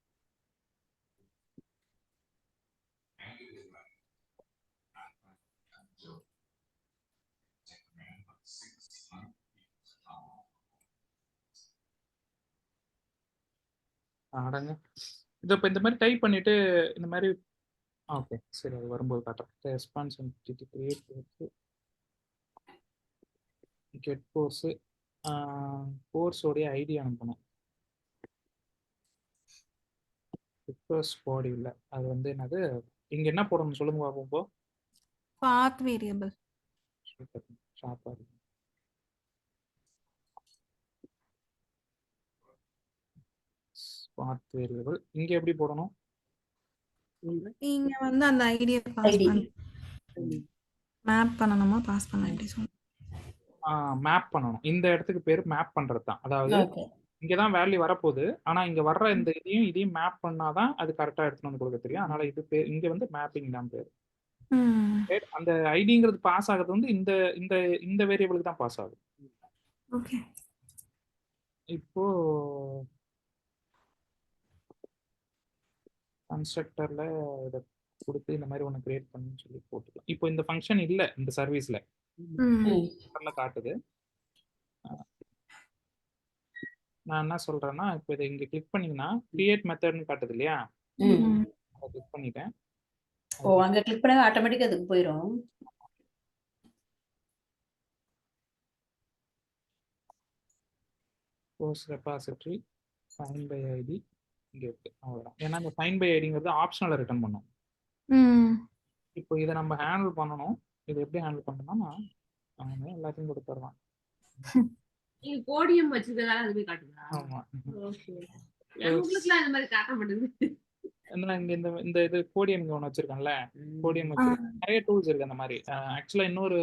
அடங்க. இது இப்போ இந்த மாதிரி டைப் பண்ணிட்டு இந்த மாதிரி ஓகே சரி அது வரும்போது காட்டுறேன். Response entity create course, get course, கோர்ஸோடைய ஐடி அனுப்பணும். ரிக்வெஸ்ட் பாடி இல்லை. அது வந்து என்னது இங்க என்ன போடணும் சொல்லுங்க பார்ப்போம். இப்போ பாத் வேரியபிள். ஷார்ப்பா இருக்கு. பாத் வேரியபிள் இங்க எப்படி போடணும்? இங்க வந்து அந்த ஐடியை பாஸ் ஐடி. பண்ண மேப் பண்ணணுமா பாஸ் பண்ண எப்படி சொல்லணும்? மேப் பண்ணணும். இந்த இடத்துக்கு பேர் மேப் பண்றது தான். அதாவது ஓகே. இங்கதான் வேல்யூ வரப்போகுது. ஆனா இங்க வர்ற இந்த இதையும் மேப் பண்ணாதான் அது கரெக்டா எடுத்துட்டு வந்து கொடுக்க தெரியும். அதனால இது பேர் இங்க வந்து மேப்பிங் தான் பேர். ம். அந்த ஐடிங்கிறது பாஸ் ஆகுறது வந்து இந்த இந்த இந்த வேரியபிளுக்கு தான் பாஸ் ஆகுது. ஓகே. இப்போ கன்ஸ்ட்ரக்டர்ல இதை கொடுத்து இந்த மாதிரி ஒன்று கிரியேட் பண்ணி சொல்லி போட்டுக்கலாம். இப்போ இந்த ஃபங்க்ஷன் இல்லை இந்த சர்வீஸ்ல ம். காட்டுது. நான் என்ன சொல்றேன்னா இப்போ இதை இங்க கிளிக் பண்ணீங்கன்னா கிரியேட் மெத்தட்னு காட்டுது இல்லையா? ம். அதை கிளிக் பண்ணிட்டேன். ஓ அங்க கிளிக் பண்ணா ஆட்டோமேட்டிக்கா அதுக்கு போயிடும். Course repository find by ID இங்க இருக்கு. அவ்வளவுதான். ஏன்னா இந்த ஃபைன் பை ஐடிங்கிறது ஆப்ஷனலை ரிட்டர்ன் பண்ணும். ம். இப்போ இதை நம்ம ஹேண்டில் பண்ணணும். இது எப்படி ஹேண்டில் பண்ணணும்னா அவன் எல்லாத்தையும் கொடுத்துடலாம். நீங்க கோடியம் வச்சிருக்கதால அது போய் காட்டுதா? ஆமா. ஓகே. உங்களுக்குலாம் இந்த மாதிரி காட்ட மாட்டேங்குது. இங்க இந்த இது கோடியம் இங்க ஒன்று வச்சிருக்கேன்ல, கோடியம் வச்சிருக்கேன். நிறைய டூல்ஸ் இருக்கு அந்த மாதிரி. ஆக்சுவலா இன்னொரு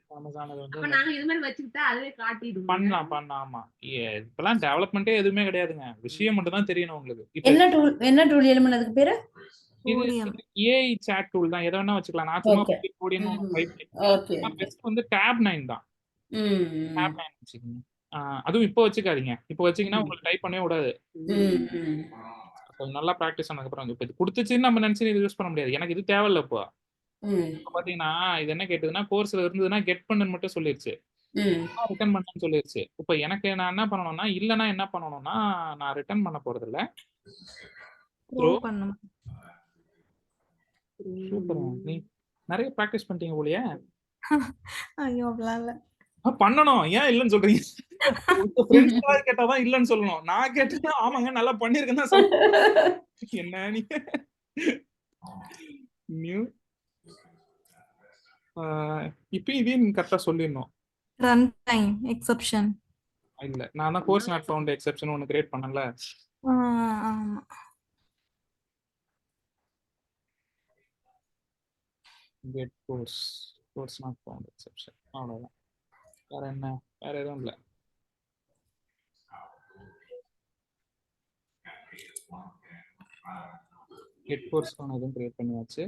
ஃபேமஸானது வந்து அப்ப நாங்க இது மாதிரி வச்சுக்கிட்டா அதுவே காட்டிடும். பண்ணலாம். ஆமா. இப்பெல்லாம் டெவலப்மெண்ட்டே எதுவுமே கிடையாதுங்க. விஷயம் மட்டும் தான் தெரியணும் உங்களுக்கு. இப்போ என்ன டூல் எழுமன் அதுக்கு பேரு? இது ஏஐ சாட் டூல் தான். எதை வேணா வச்சுக்கலாம். நான் சும்மா கோடியம் டைப் ஓகே. பெஸ்ட் வந்து tab 9 தான். ம். tab 9 வச்சுக்கோங்க. அதுவும் இப்போ வச்சுக்காதீங்க. இப்போ வச்சீங்கன்னா உங்களுக்கு டைப் பண்ணவே விடாது. ம். நல்லா ப்ராக்டிஸ் ஆனதுக்கப்புறம் இப்போ இது கொடுத்துச்சுன்னு நம்ம நினைச்சு இது யூஸ் பண்ண முடியாது. எனக்கு இது தேவையில்ல இப்போ. ம். இப்போ பாத்தீங்கன்னா இது என்ன கேட்டதுன்னா கோர்ஸ்ல இருந்ததுன்னா கெட் பண்ணுன்னு மட்டும் சொல்லிருச்சு. ம். ரிட்டர்ன் பண்ணணும்னு சொல்லிருச்சு. இப்போ எனக்கு நான் என்ன பண்ணணும்னா இல்லைன்னா என்ன பண்ணணும்னா நான் ரிட்டர்ன் பண்ண போறது இல்ல. த்ரோ பண்ணணும். சூப்பர். நீ நிறைய ப்ராக்டிஸ் பண்ணிட்டீங்க போலயே. ஐயோ அப்படிலாம் இல்ல. பண்ணணும். ஏன் இல்லைன்னு சொல்றீங்க? உங்க ஃப்ரெண்ட்ஸ் கேட்டாதான் இல்லைன்னு சொல்லணும். நான் கேட்டா ஆமாங்க நல்லா பண்ணிருக்கேன்னு தான் சொல்றேன். என்ன நீ நியூ இப்போ இதே நீங்க கரெக்டா சொல்லிடணும். Run time exception. இல்ல நான் தான் கோர்ஸ் நாட் ஃபவுண்ட் எக்ஸெப்ஷன் ஒன்று கிரியேட் பண்ணல. ஆமா. Get course not found exception அவ்வளோதான். வேற என்ன, வேற எதுவும் இல்லை. கெட் கோர்ஸ் எதுவும் கிரியேட் பண்ணியாச்சு.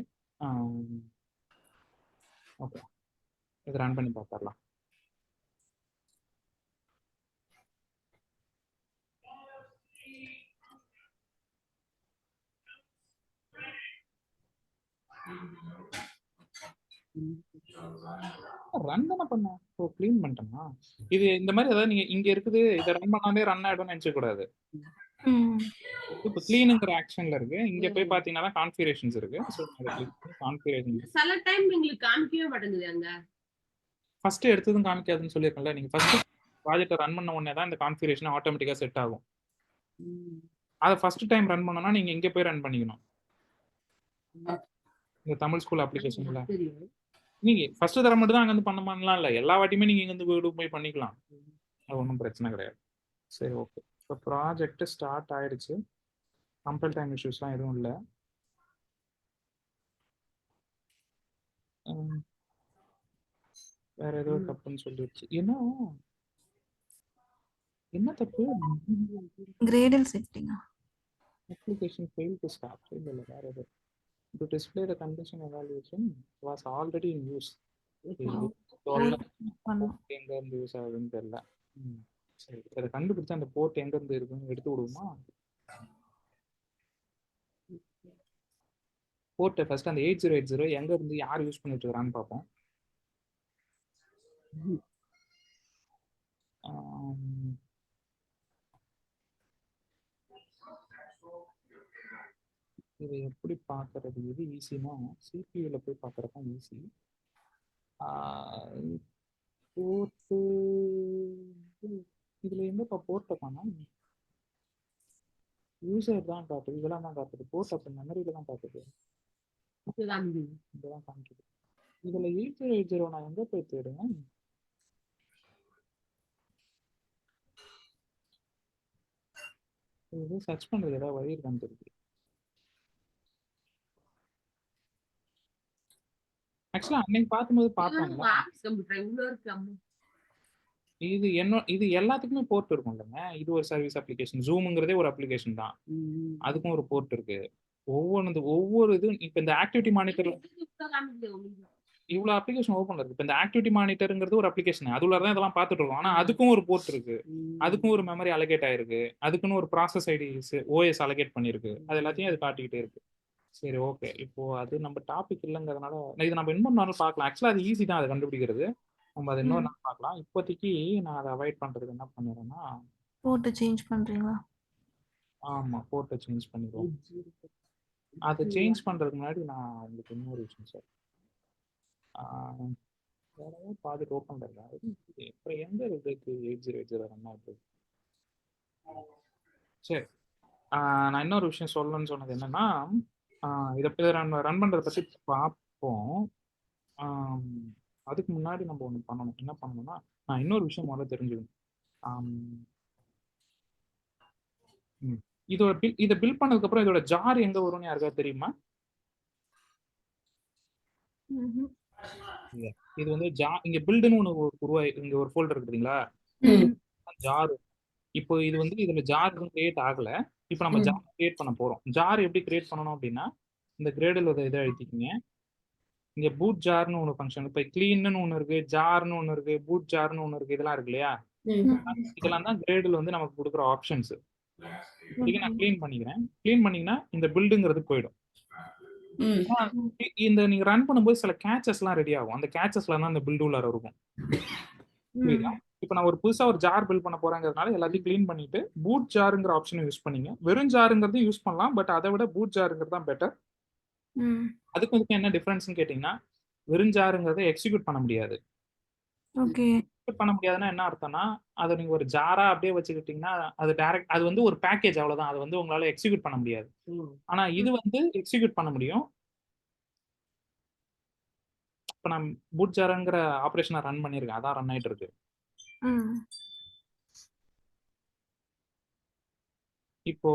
ஓகே, இது ரன் பண்ணி பார்த்துடலாம். ரன் தானே பண்ணேன். ஓ, க்ளீன் பண்ணிட்டேன்னா இது இந்த மாதிரி ஏதாவது நீங்க இங்க இருக்குது இதை ரன் பண்ணாலே ரன் ஆயிடும்னு நினைச்ச கூடாது. இப்போ க்ளீனுங்கிற ஆக்ஷன்ல இருக்கு. இங்க போய் பாத்தீங்கன்னா கான்ஃபிகரேஷன்ஸ் இருக்கு. ஸோ கான்ஃபிகரேஷன் சில டைம் எங்களுக்கு காமிக்கவே மாட்டேங்குது அங்க. ஃபர்ஸ்ட் எடுத்ததும் காமிக்காதுன்னு சொல்லியிருக்கேன்ல. நீங்க ஃபர்ஸ்ட் ப்ராஜெக்ட் ரன் பண்ண உடனே தான் இந்த கான்ஃபிகரேஷன் ஆட்டோமேட்டிக்கா செட் ஆகும். அதை ஃபர்ஸ்ட் டைம் ரன் பண்ணணும்னா நீங்க இங்க போய் ரன் பண்ணிக்கணும். இந்த தமிழ் ஸ்கூல் அப்ளிகேஷன்ல நீங்க ஃபர்ஸ்ட் தர மட்டும் தான் அங்க வந்து பண்ணலாம் இல்ல, எல்லா வாட்டியுமே நீங்க இங்க வந்து போய் பண்ணிக்கலாம். அது ஒன்றும் பிரச்சனை கிடையாது. சரி, ஓகே. இப்போ ப்ராஜெக்ட் ஸ்டார்ட் ஆயிடுச்சு. கம்பைல் டைம் இஷ்யூஸ்லாம் எதுவும் இல்லை. வேற ஏதோ தப்புன்னு சொல்லிடுச்சு. என்ன தப்பு? கிரேடல் செட்டிங்கா? Application fail to start. இல்ல வேற ஏதோ. To display the condition evaluation was already in use. எங்க இருந்து யூஸ் ஆகுதுன்னு தெரியல. சரி, அதை கண்டுபிடிச்சா அந்த போர்ட் எங்க இருந்து இருக்குன்னு எடுத்து விடுவோமா? போர்ட்டை ஃபர்ஸ்ட் அந்த 8080 எங்க இருந்து யார் யூஸ் பண்ணிட்டு இருக்கான்னு பார்ப்போம். இதை எப்படி பார்க்கறது? எது ஈஸினா சிபியூல போய் பார்க்கறதா ஈஸி. போர்ட்டு இதுல எங்கப்பா போர்ட்டை காணோம்? யூசர் தான் காட்டுது, இதெல்லாம் தான் காட்டுது. போர்ட் அப்ப மெமரியில தான் காட்டுது. இதெல்லாம் காமிக்குது. இதுல 8080 நான் எங்க போய் தேடுவேன்? இது சர்ச் பண்றது ஏதாவது வழி இருக்கான்னு தெரியுது. ஆக்சுவலா அன்னைக்கு பார்க்கும்போது பார்த்தோம். இது எல்லாத்துக்குமே போர்ட் இருக்கும் இல்லைங்க. இது ஒரு சர்வீஸ் அப்ளிகேஷன். ஜூம்ங்கிறதே ஒரு அப்ளிகேஷன் தான். அதுக்கும் ஒரு போர்ட் இருக்கு. ஒவ்வொரு இதுவும் இப்ப இந்த ஆக்டிவிட்டி மானிட்டர் இவ்வளவு அப்ளிகேஷன் ஓபன்ல இருக்கு. இப்ப இந்த ஆக்டிவிட்டி மானிட்டருங்கிறது ஒரு அப்ளிகேஷன். அதுல தான் இதெல்லாம் பார்த்துட்டு இருக்கோம். ஆனா அதுக்கும் ஒரு போர்ட் இருக்கு. அதுக்கும் ஒரு மெமரி அலோகேட் ஆயிருக்கு. அதுக்குன்னு ஒரு ப்ராசஸ் ஐடி ஓஎஸ் அலோகேட் பண்ணிருக்கு. அது எல்லாத்தையும் அது காட்டிக்கிட்டே இருக்கு. சரி, ஓகே. இப்போ அது நம்ம டாபிக் இல்லைங்கிறதுனால இது நம்ம இன்னொரு நாள் பார்க்கலாம். ஆக்சுவலா அது ஈஸி தான் அதை கண்டுபிடிக்கிறது. நம்ம அதை இன்னொரு நாள் பார்க்கலாம். இப்போதைக்கு நான் அதை அவாய்ட் பண்றதுக்கு என்ன பண்ணிடுறேன்னா, போர்ட்டை சேஞ்ச் பண்றீங்களா? ஆமா, போர்ட்டை சேஞ்ச் பண்ணிடுவோம். அதை சேஞ்ச் பண்றதுக்கு முன்னாடி நான் உங்களுக்கு இன்னொரு விஷயம் சார், வேற ப்ராஜெக்ட் ஓப்பன் இருக்கேன். இப்போ எங்க இருக்கு 8080 ரன் ஆகுது? சரி, நான் இன்னொரு விஷயம் சொல்லணும்னு சொன்னது என்னன்னா, இதை ரன் பண்றதை பத்தி பார்ப்போம். அதுக்கு முன்னாடி நம்ம ஒன்று பண்ணணும். என்ன பண்ணணும்னா, நான் இன்னொரு விஷயம் முதல்ல தெரிஞ்சுக்கணும். இதை பில் பண்ணதுக்கு அப்புறம் இதோட ஜார் எங்க வரும்னு யாருக்காவது தெரியுமா? இது வந்து இங்க பில்டுன்னு ஒன்று இங்க ஒரு ஃபோல்டர் இருக்குதுங்களா, ஜார். இப்போ இது வந்து இதுல ஜார் கிரியேட் ஆகல. இப்போ நம்ம ஜார் கிரியேட் பண்ண போறோம். ஜார் எப்படி கிரியேட் பண்ணணும் அப்படின்னா, இந்த கிரேடல் இதை அழுத்திக்கிங்க. இங்க பூட் ஜார்னு ஒன்று ஃபங்க்ஷன். இப்போ கிளீன்னு ஒன்று இருக்கு, ஜார்னு ஒன்று இருக்கு, பூட் ஜார்னு ஒன்று இருக்கு. இதெல்லாம் இருக்கு இல்லையா? இதெல்லாம் தான் கிரேடல் வந்து நமக்கு கொடுக்குற ஆப்ஷன்ஸ். நான் கிளீன் பண்ணிக்கிறேன். கிளீன் பண்ணீங்கன்னா இந்த பில்டுங்கிறது போயிடும். இந்த நீங்க ரன் பண்ணும்போது சில கேச்சஸ் எல்லாம் ரெடி ஆகும். அந்த கேச்சஸ்ல தான் இந்த பில்டு உள்ளார இருக்கும். இப்போ நான் ஒரு புதுசா ஒரு ஜார் பில்ட் பண்ண போறேங்கிறதுனால எல்லாத்தையும் கிளீன் பண்ணிட்டு பூட் ஜாருங்கிற ஆப்ஷனை யூஸ் பண்ணீங்க. வெறும் ஜாருங்கிறது யூஸ் பண்ணலாம், பட் அதை விட பூட் ஜாருங்கிறது தான் பெட்டர். அதுக்கு என்ன டிஃபரன்ஸ்னு கேட்டீங்கன்னா, வெறும் ஜாருங்கிறத எக்ஸிக்யூட் பண்ண முடியாது. பண்ண முடியாதுன்னா என்ன அர்த்தம்னா, அதை நீங்க ஒரு ஜாரா அப்படியே வச்சுக்கிட்டீங்கன்னா அது டைரக்ட், அது வந்து ஒரு பேக்கேஜ், அவ்வளவுதான். அது வந்து உங்களால எக்ஸிக்யூட் பண்ண முடியாது. ஆனா இது வந்து எக்ஸிக்யூட் பண்ண முடியும். இப்போ நான் பூட் ஜாராங்கிற ஆப்ரேஷனை ரன் பண்ணியிருக்கேன், அதான் ரன் ஆயிட்டு இருக்கு. ம். இப்போ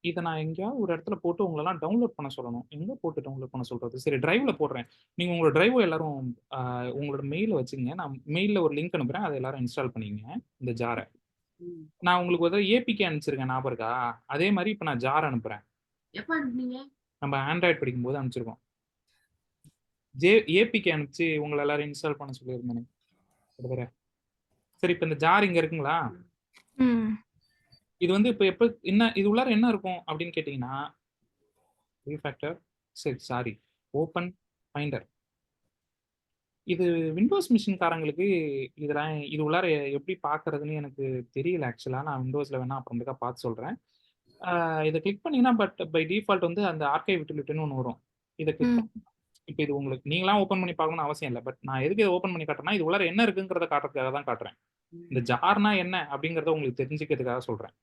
இதை நான் எங்கேயாவது ஒரு இடத்துல போட்டு உங்களெல்லாம் டவுன்லோட் பண்ண சொல்லணும். எங்க போட்டு டவுன்லோட் பண்ண சொல்றது? சரி, டிரைவ்ல போடுறேன். நீங்க உங்களோட டிரைவ் எல்லாரும் உங்களோட மெயில வச்சுங்க. நான் மெயிலில் ஒரு லிங்க் அனுப்புறேன், அதை எல்லாரும் இன்ஸ்டால் பண்ணிங்க இந்த ஜாரை. நான் உங்களுக்கு ஒரு ஏபிகே அனுப்பிச்சிருக்கேன், ஞாபகம் இருக்கா? அதே மாதிரி இப்போ நான் ஜார் அனுப்புறேன். எப்ப அனுப்புனீங்க? நம்ம ஆண்ட்ராய்டு படிக்கும்போது அனுப்பிச்சிருக்கோம். ஏபிகே அனுப்பிச்சு உங்களை எல்லாரும் இன்ஸ்டால் பண்ண சொல்லியிருந்தேன். சரி, இப்போ இந்த ஜார் இங்க இருக்குங்களா? ம். இது வந்து இப்போ எப்போ என்ன இது உள்ளார என்ன இருக்கும் அப்படின்னு கேட்டிங்கன்னா, ரீஃபேக்டர், சரி சாரி, ஓப்பன் ஃபைண்டர். இது விண்டோஸ் மிஷின்காரங்களுக்கு இதெல்லாம் இது உள்ளார எப்படி பார்க்கறதுன்னு எனக்கு தெரியல ஆக்சுவலாக. நான் விண்டோஸில் வேணா அப்புறமேக்கா பார்த்து சொல்கிறேன். இதை கிளிக் பண்ணீங்கன்னா பை டிஃபால்ட் வந்து அந்த ஆர்கைவ் யூட்டிலிட்டின்னு ஒன்று வரும். இதை கிளிக் ம். இப்போ இது உங்களுக்கு நீங்களாம் ஓப்பன் பண்ணி பார்க்கணும்னு அவசியம் இல்லை. பட் நான் எதுக்கு இதை ஓப்பன் பண்ணி காட்டுறேன்னா, இது உள்ளார என்ன இருக்குங்கிறத காட்டுறதுக்காக தான் காட்டுறேன். இந்த ஜார்னா என்ன அப்படிங்கிறத உங்களுக்கு தெரிஞ்சுக்கிறதுக்காக சொல்கிறேன்.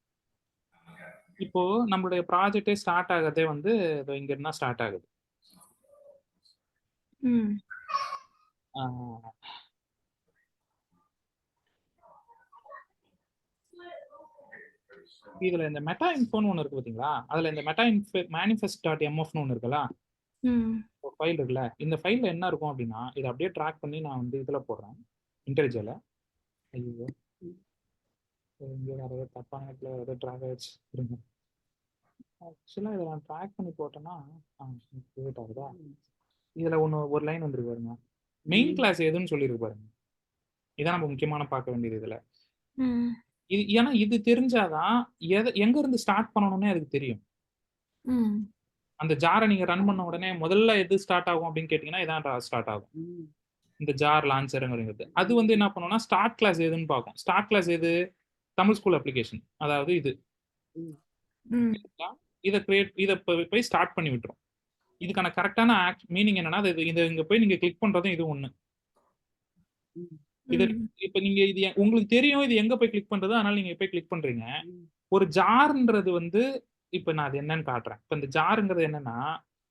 இப்போ நம்மளுடைய ப்ராஜெக்டே ஸ்டார்ட் ஆகிறதே வந்து இங்க இருந்தா ஸ்டார்ட் ஆகுது. ம். ஆஹ் இதுல இந்த மெட்டா இன்ஃபோன்னு ஒன்று இருக்கு பார்த்தீங்களா? அதுல இந்த மெட்டா manifest.mfன்னு ஒன்று இருக்குல்ல, ம். ஒரு ஃபைல் இருக்குல்ல. இந்த ஃபைல்ல என்ன இருக்கும் அப்படின்னா, இதை அப்படியே ட்ராக் பண்ணி நான் வந்து இதுல போடுறேன், இன்டெலிஜென்ட்ல. ஐயோ, இங்கே நிறைய தப்பான இடத்துல ஏதோ ட்ராக் ஆயிடுச்சு. இருங்க. ஆக்சுவலாக இதை நான் ட்ராக் பண்ணி போட்டேன்னா கிரியேட் ஆகுதா? இதுல ஒரு லைன் வந்துருக்கு பாருங்க, மெயின் கிளாஸ் எதுன்னு சொல்லியிருக்கு பாருங்க. இதான் நம்ம முக்கியமான பார்க்க வேண்டியது இதுல. ம். ஏன்னா இது தெரிஞ்சாதான் எங்க இருந்து ஸ்டார்ட் பண்ணணும்னே அதுக்கு தெரியும். ம். அந்த ஜாரை நீங்க ரன் பண்ண உடனே முதல்ல எது ஸ்டார்ட் ஆகும் அப்படின்னு கேட்டீங்கன்னா, இதான் ஸ்டார்ட் ஆகும். இந்த ஜார் லான்ச்சருங்கிறது அது வந்து என்ன பண்ணுவோம்னா, ஸ்டார்ட் கிளாஸ் எதுன்னு பார்க்கும். ஸ்டார்ட் கிளாஸ் எது? தமிழ் ஸ்கூல் அப்ளிகேஷன், அதாவது இது. ம். இதை போய் ஸ்டார்ட் பண்ணி விட்டுரும். இதுக்கான கரெக்டான மீனிங் என்னன்னா, இதை இங்க போய் நீங்க கிளிக் பண்றதும் இது ஒண்ணு. இது இப்ப நீங்க இது உங்களுக்கு தெரியும் இது எங்க போய் கிளிக் பண்றது, அதனால நீங்க போய் கிளிக் பண்றீங்க. ஒரு ஜார்ன்றது வந்து இப்ப நான் அது என்னன்னு காட்டுறேன். இப்ப இந்த ஜார்ங்கிறது என்னன்னா,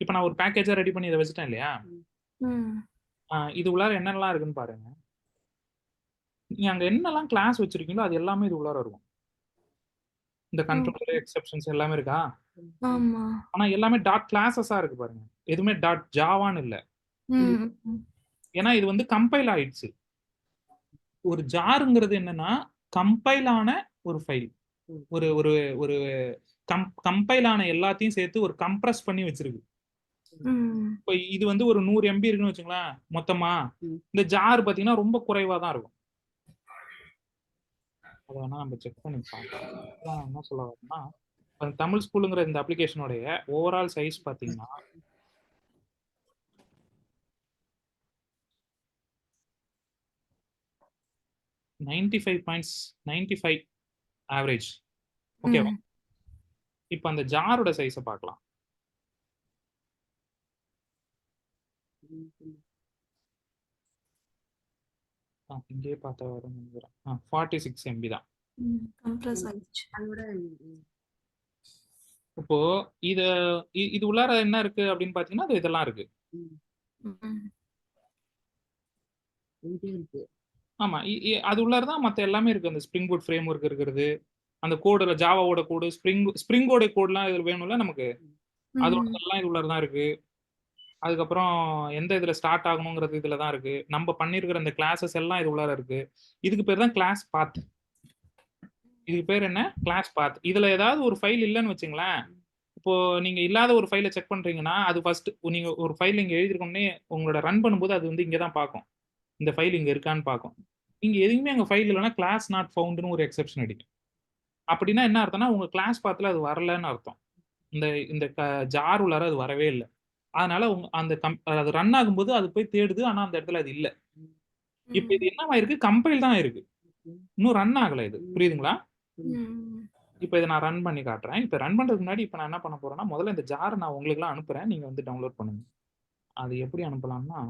இப்ப நான் ஒரு பேக்கேஜா ரெடி பண்ணி இதை வச்சுட்டேன் இல்லையா? இது உள்ளார என்னெல்லாம் இருக்குன்னு பாருங்க. நீங்க அங்க என்னெல்லாம் கிளாஸ் வச்சிருக்கீங்களோ அது எல்லாமே இது உள்ளார இருக்கும். இந்த கண்ட்ரோலர், எக்ஸெப்ஷன்ஸ் எல்லாமே இருக்கா? ஆமா. ஆனா எல்லாமே டாட் கிளாஸஸா இருக்கு பாருங்க. எதுவுமே டாட் ஜாவான்னு இல்ல. ம். ஏன்னா இது வந்து கம்பைல் ஆயிடுச்சு. ஒரு ஜாருங்கிறது என்னன்னா, கம்பைல் ஆன ஒரு ஃபைல். ஒரு ஒரு ஒரு கம்பைல் ஆன எல்லாத்தையும் சேர்த்து ஒரு கம்ப்ரஸ் பண்ணி வச்சிருக்கு. இப்போ இது வந்து ஒரு 100 MB இருக்குன்னு வச்சுங்களேன் மொத்தமா. இந்த ஜார் பாத்தீங்கன்னா ரொம்ப குறைவா தான் இருக்கும். அதை வேணா நம்ம செக் பண்ணி பார்க்கலாம். என்ன சொல்ல வரேன்னா, தமிழ் ஸ்கூலுங்கிற இந்த அப்ளிகேஷனுடைய ஓவரால் சைஸ் பாத்தீங்கன்னா 95.95 ஆவரேஜ். ஓகேவா? இப்போ அந்த ஜாரோட சைஸை பார்க்கலாம். இங்கே பார்த்தா வரும் 46 MB தான். இப்போ இது உள்ளார என்ன இருக்கு அப்படின்னு பாத்தீங்கன்னா, அது இதெல்லாம் இருக்கு. ஆமா, அது உள்ளார தான் மற்ற எல்லாமே இருக்கு. அந்த ஸ்ப்ரிங் பூட் ஃப்ரேம் ஒர்க் இருக்கிறது, அந்த கோடுல ஜாவாவோட கோடு, ஸ்ப்ரிங்கோட கோட்லாம் இதுல வேணும்ல நமக்கு, அதோட எல்லாம் இது உள்ளார தான் இருக்கு. அதுக்கப்புறம் எந்த இதுல ஸ்டார்ட் ஆகணுங்கிறது இதுல தான் இருக்கு. நம்ம பண்ணிருக்கிற அந்த கிளாஸஸ் எல்லாம் இது உள்ளார இருக்கு. இதுக்கு பேர் தான் கிளாஸ் பாத். இதுக்கு பேர் என்ன? கிளாஸ் பாத். இதுல ஏதாவது ஒரு ஃபைல் இல்லைன்னு வச்சுங்களேன், இப்போ நீங்க இல்லாத ஒரு ஃபைலை செக் பண்றீங்கன்னா, அது ஃபர்ஸ்ட் நீங்க ஒரு ஃபைல் இங்க எழுதிருக்கோம்னே உங்களோட ரன் பண்ணும்போது அது வந்து இங்க தான் பார்க்கும். இந்த ஃபைல் இங்க இருக்கான்னு பார்க்கும். இங்க எதுவுமே அங்க ஃபைல் இல்லைன்னா கிளாஸ் நாட் ஃபவுண்ட்னு ஒரு எக்ஸெப்ஷன் அடிக்கும். அப்படின்னா என்ன அர்த்தம்னா, உங்க கிளாஸ் பாத்துல அது வரலன்னு அர்த்தம். இந்த ஜார் உள்ளார அது வரவே இல்லை. அதனால அந்த அது ரன் ஆகும்போது அது போய் தேடுது, ஆனா அந்த இடத்துல அது இல்ல. இப்ப இது என்னவாயிருக்கு? கம்பைல் தான் இருக்கு, இன்னும் ரன் ஆகல. இது புரியுதுங்களா? இப்ப இதை நான் ரன் பண்ணி காட்டுறேன். இப்ப ரன் பண்றதுக்கு முன்னாடி இப்ப நான் என்ன பண்ண போறேன்னா, முதல்ல இந்த ஜாரை நான் உங்களுக்கு எல்லாம் அனுப்புறேன், நீங்க வந்து டவுன்லோட் பண்ணுங்க. அது எப்படி அனுப்பலாம்னா,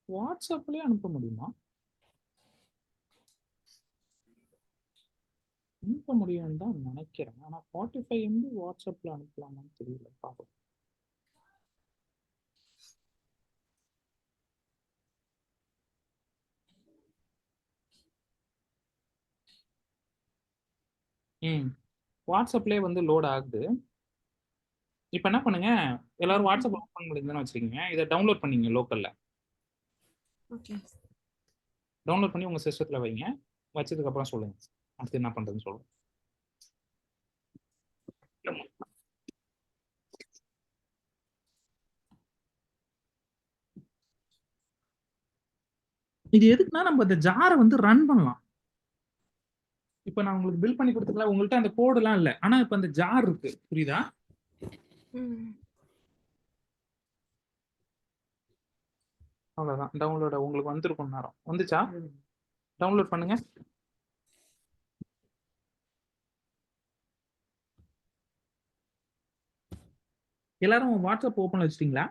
வாட்ஸ்அப்லயே அனுப்ப முடியுமா? அனுப்ப முடியும்னு தான் நினைக்கிறேன். ஆனா 45 MB வாட்ஸ்அப்ல அனுப்பலாமான்னு தெரியல. பார்ப்போம். வாட்ஸ்அப்லேயே வந்து லோட் ஆகுது. இப்போ என்ன பண்ணுங்க, எல்லாரும் வாட்ஸ்அப் ஓப்பன் பண்ணிருந்தேன்னு வச்சுக்கோங்க, இதை டவுன்லோட் பண்ணிங்க லோக்கல்ல. ஓகே. டவுன்லோட் பண்ணி உங்க சிஸ்டத்துல வைங்க. வச்சதுக்கு அப்புறம் சொல்லுங்க அடுத்து என்ன பண்றதுன்னு சொல்லுங்க. இது எதுக்குன்னா நம்ம இந்த ஜாரை வந்து ரன் பண்ணலாம். இப்போ நான் உங்களுக்கு பில் பண்ணி கொடுத்துக்கலாம், உங்கள்கிட்ட அந்த கோடுலாம் இல்லை, ஆனா இப்போ அந்த ஜார் இருக்கு, புரியுதா? அவ்வளவுதான். டவுன்லோட உங்களுக்கு வந்திருக்கும் நேரம். வந்துச்சா? டவுன்லோட் பண்ணுங்க. எல்லாரும் வாட்ஸ்அப் ஓப்பன் வச்சிட்டீங்களா?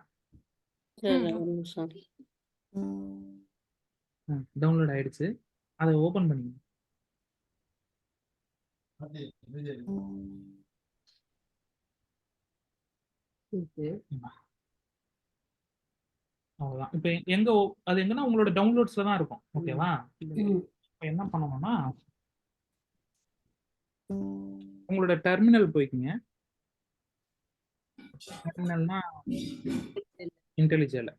டவுன்லோட் ஆயிடுச்சு. அதை ஓபன் பண்ணிங்க. அவ்வளவுதான். இப்போ எங்க அது எங்கன்னா உங்களோட டவுன்லோட்ஸ்ல தான் இருக்கும். ஓகேவா? இப்போ என்ன பண்ணணும்னா உங்களோட டெர்மினல் போய்க்குங்க. டெர்மினல்னா இன்டெலிஜென்ட்.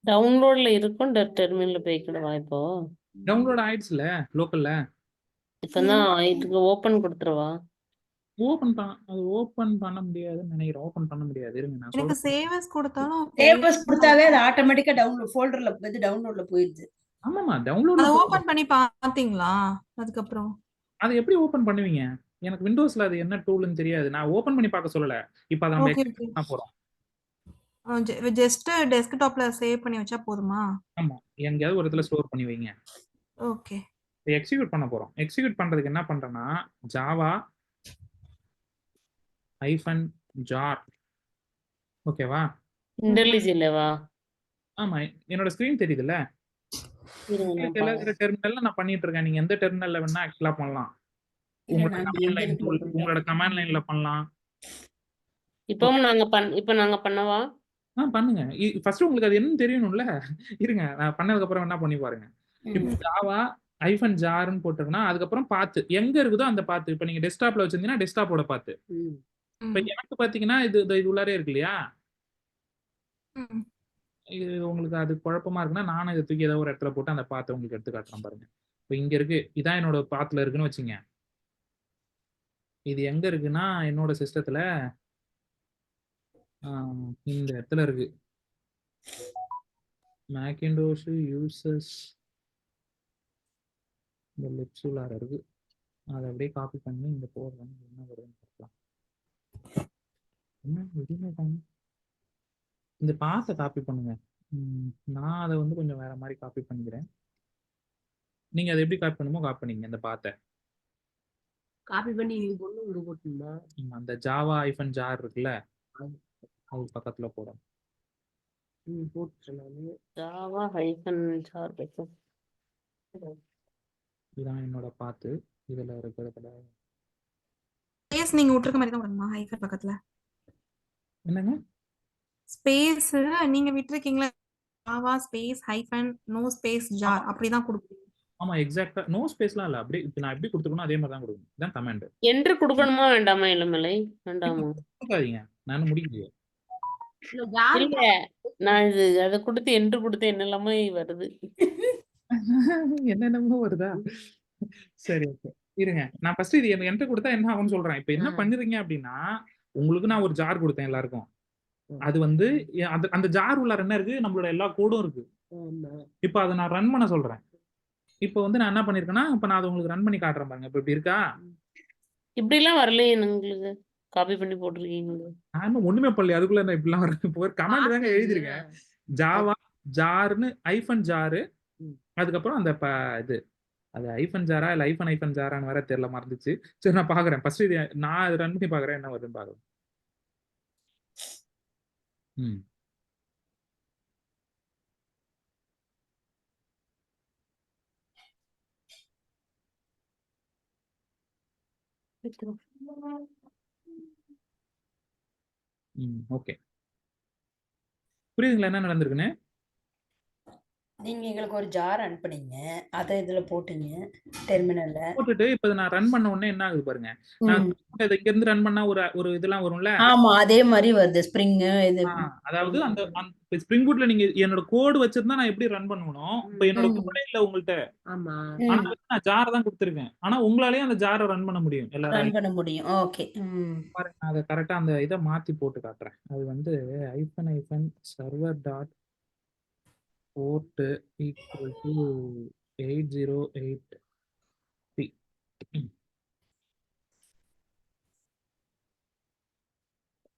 டவுன்லோட்ல இருக்கும். டெர்மினல்ல போய்க்கணுமா இப்போ? டவுன்லோட் ஆயிடுச்சுல லோக்கல்ல. இப்பதான் இதுக்கு ஓபன் கொடுத்துருவா. அது ஓபன் பண்ண முடியாதுன்னு நினைக்கிறேன். ஓபன் பண்ண முடியாது. இருங்க நான் எனக்கு சொல்றேன். சேவஸ் கொடுத்தாலும் சேவஸ் கொடுத்தாவே அது ஆட்டோமேட்டிக்கா டவுன்லோட்ல வந்து டவுன்லோட்ல போயிடுது. ஆமாமா, அதை டவுன்லோட்ல ஓபன் பண்ணி பாத்தீங்களா? அதுக்கப்புறம் அது எப்படி ஓபன் பண்ணுவீங்க? எனக்கு விண்டோஸ்ல அது என்ன டூல்னு தெரியாது. நான் ஓபன் பண்ணி பார்க்க சொல்லல. இப்போ அதை நம்ம ஓகே எக்ஸ்பிளைன் பண்ண போறோம். ஜஸ்ட் டெஸ்க்டாப்ல சேவ் பண்ணி வச்சா போதுமா? ஆமா, எங்கேயாவது ஒரு இடத்துல ஸ்டோர் பண்ணி வைங்க. ஓகே. எக்ஸிக்யூட் பண்ண போறோம். எக்ஸிக்யூட் பண்றதுக்கு என்ன பண்றேன்னா ஜாவா -jar. ஓகேவா? இன்டெலிஜென்ட்லவா? ஆமா, என்னோட ஸ்கிரீன் தெரியுதுல்ல. டெர்மினல்ல நான் பண்ணிட்டு இருக்கேன். நீங்க எந்த டெர்மினல்ல வேணா ஆக்சுவலா பண்ணலாம். உங்களோட கமாண்ட் லைன்ல பண்ணலாம். இப்போ நாங்க பண்ணவா? பண்ணுங்க. ஃபர்ஸ்ட் உங்களுக்கு அது என்னன்னு தெரியணும்ல. இருங்க, நான் பண்ணதுக்கு அப்புறம் என்ன பண்ணி பாருங்க. இப்போ ஜாவா -jarன்னு போட்டுருக்கனா அதுக்கப்புறம் பாத்து எங்க இருக்குதோ அந்த பாத்து. இப்போ நீங்க டெஸ்க்டாப்ல வச்சிருந்தீங்கன்னா டெஸ்க்டாப்போட பாத்து. இப்போ எனக்கு பாத்தீங்கன்னா இது உள்ளாரே இருக்கு இல்லையா? இது உங்களுக்கு அது குழப்பமா இருக்குன்னா நானும் இதை தூக்கி ஏதோ ஒரு இடத்துல போட்டு அந்த பாத்தை உங்களுக்கு எடுத்து காட்டுறேன் பாருங்க. இப்போ இங்க இருக்கு, இதான் என்னோட பாத்துல இருக்குன்னு வச்சுங்க. இது எங்க இருக்குன்னா என்னோட சிஸ்டத்துல இந்த இடத்துல இருக்கு. மேக்கின்டோஷ் யூசர்ஸ் இந்த லிப்ஸ் உள்ளார இருக்கு. அதை அப்படியே காப்பி பண்ணி இங்க போடுறேன். என்ன வருதுன்னு பார்க்கலாம். என்ன எதுவுமே இந்த பாத்தை காப்பி பண்ணுங்க. நான் அதை வந்து கொஞ்சம் வேற மாதிரி காப்பி பண்ணிக்கிறேன். நீங்க அதை எப்படி காப்பி பண்ணுமோ காப்பி பண்ணிங்க. இந்த பாத்தை காப்பி பண்ணி நீங்க பொண்ணு போட்டுமா? அந்த ஜாவா -jar இருக்குல்ல, அது பக்கத்துல போடும். Java -jar. இதான் என்னோட பாத்து. இதுல இருக்கிறதுல ஸ்பேஸ் நீங்க விட்டுருக்க மாதிரி தான் வருமா? ஹைஃபன் பக்கத்துல என்னங்க ஸ்பேஸ் நீங்க விட்டுருக்கீங்களா? Java space hyphen no space jar அப்படிதான் கொடுப்பீங்க. ஆமா, எக்ஸாக்ட்டா நோ ஸ்பேஸ்லாம் இல்ல. அப்படியே இப்போ நான் எப்படி கொடுத்துருக்கணும் அதே மாதிரி தான் கொடுக்கணும். இதான் கமாண்ட். என்று கொடுக்கணுமா வேண்டாமா? இளமலை வேண்டாமா? கொடுக்காதீங்க, நானும் முடிக்கலையே. இல்ல, நான் அதை கொடுத்து என்று கொடுத்து என்னெல்லாமே வருது. என்னென்னமோ வருதா? சரி, ஓகே. இருங்க, நான் ஃபர்ஸ்ட் இது என்கிட்ட கொடுத்தா என்ன ஆகும்னு சொல்றேன். இப்போ என்ன பண்ணுறீங்க அப்படின்னா, உங்களுக்கு நான் ஒரு ஜார் கொடுத்தேன் எல்லாருக்கும். அது வந்து அந்த ஜார் உள்ளார என்ன இருக்கு? நம்மளோட எல்லா கோடும் இருக்கு. இப்போ அதை நான் ரன் பண்ண சொல்றேன். இப்போ வந்து நான் என்ன பண்ணிருக்கேன்னா, இப்போ நான் அதை உங்களுக்கு ரன் பண்ணி காட்டுறேன் பாருங்க. இப்போ இப்படி இருக்கா? இப்படி எல்லாம் வரலையே உங்களுக்கு. காப்பி பண்ணி போட்டிருக்கீங்க. நான் ஒண்ணுமே பண்ணல. அதுக்குள்ள நான் இப்படிலாம் வரேன். ஒரு கமாண்ட் தாங்க எழுதிருக்கேன். ஜாவா ஜார்னு -jar அதுக்கப்புறம் அந்த இது அது ஐஃபன் ஜாரா இல்ல ஐஃபன் ஜாரான்னு வேற தெரியல, மறந்துச்சு. சரி நான் பாக்குறேன். ஃபர்ஸ்ட் இது நான் அதை ரன் பண்ணி பாக்குறேன், என்ன வருதுன்னு பாக்குறேன். ம். ஓகே, புரியுதுங்களா என்ன நடந்திருக்குன்னு? நீங்க எங்களுக்கு ஒரு ஜார் அனுப்புனீங்க, அதை இதுல போட்டீங்க டெர்மினல்ல. போட்டுட்டு இப்ப இதை நான் ரன் பண்ண உடனே என்ன ஆகுது பாருங்க. நான் இதை இங்க இருந்து ரன் பண்ணா ஒரு இதெல்லாம் வரும்ல. ஆமா, அதே மாதிரி வருது. ஸ்ப்ரிங் இது. அதாவது அந்த ஸ்ப்ரிங் பூட்ல நீங்க என்னோட கோடு வச்சிருந்தா நான் எப்படி ரன் பண்ணணும். இப்ப என்னோட கோடே இல்ல உங்கள்ட்ட, ஆமா. ஆனா நான் ஜாரை தான் கொடுத்துருக்கேன். ஆனா உங்களாலேயே அந்த ஜாரை ரன் பண்ண முடியும் ரன் எல்லாரும். பண்ண முடியும். ஓகே. பாருங்க, நான் அதை கரெக்டா அந்த இதை மாத்தி போட்டு காட்டுறேன். அது வந்து hyphen server dot port equal to 808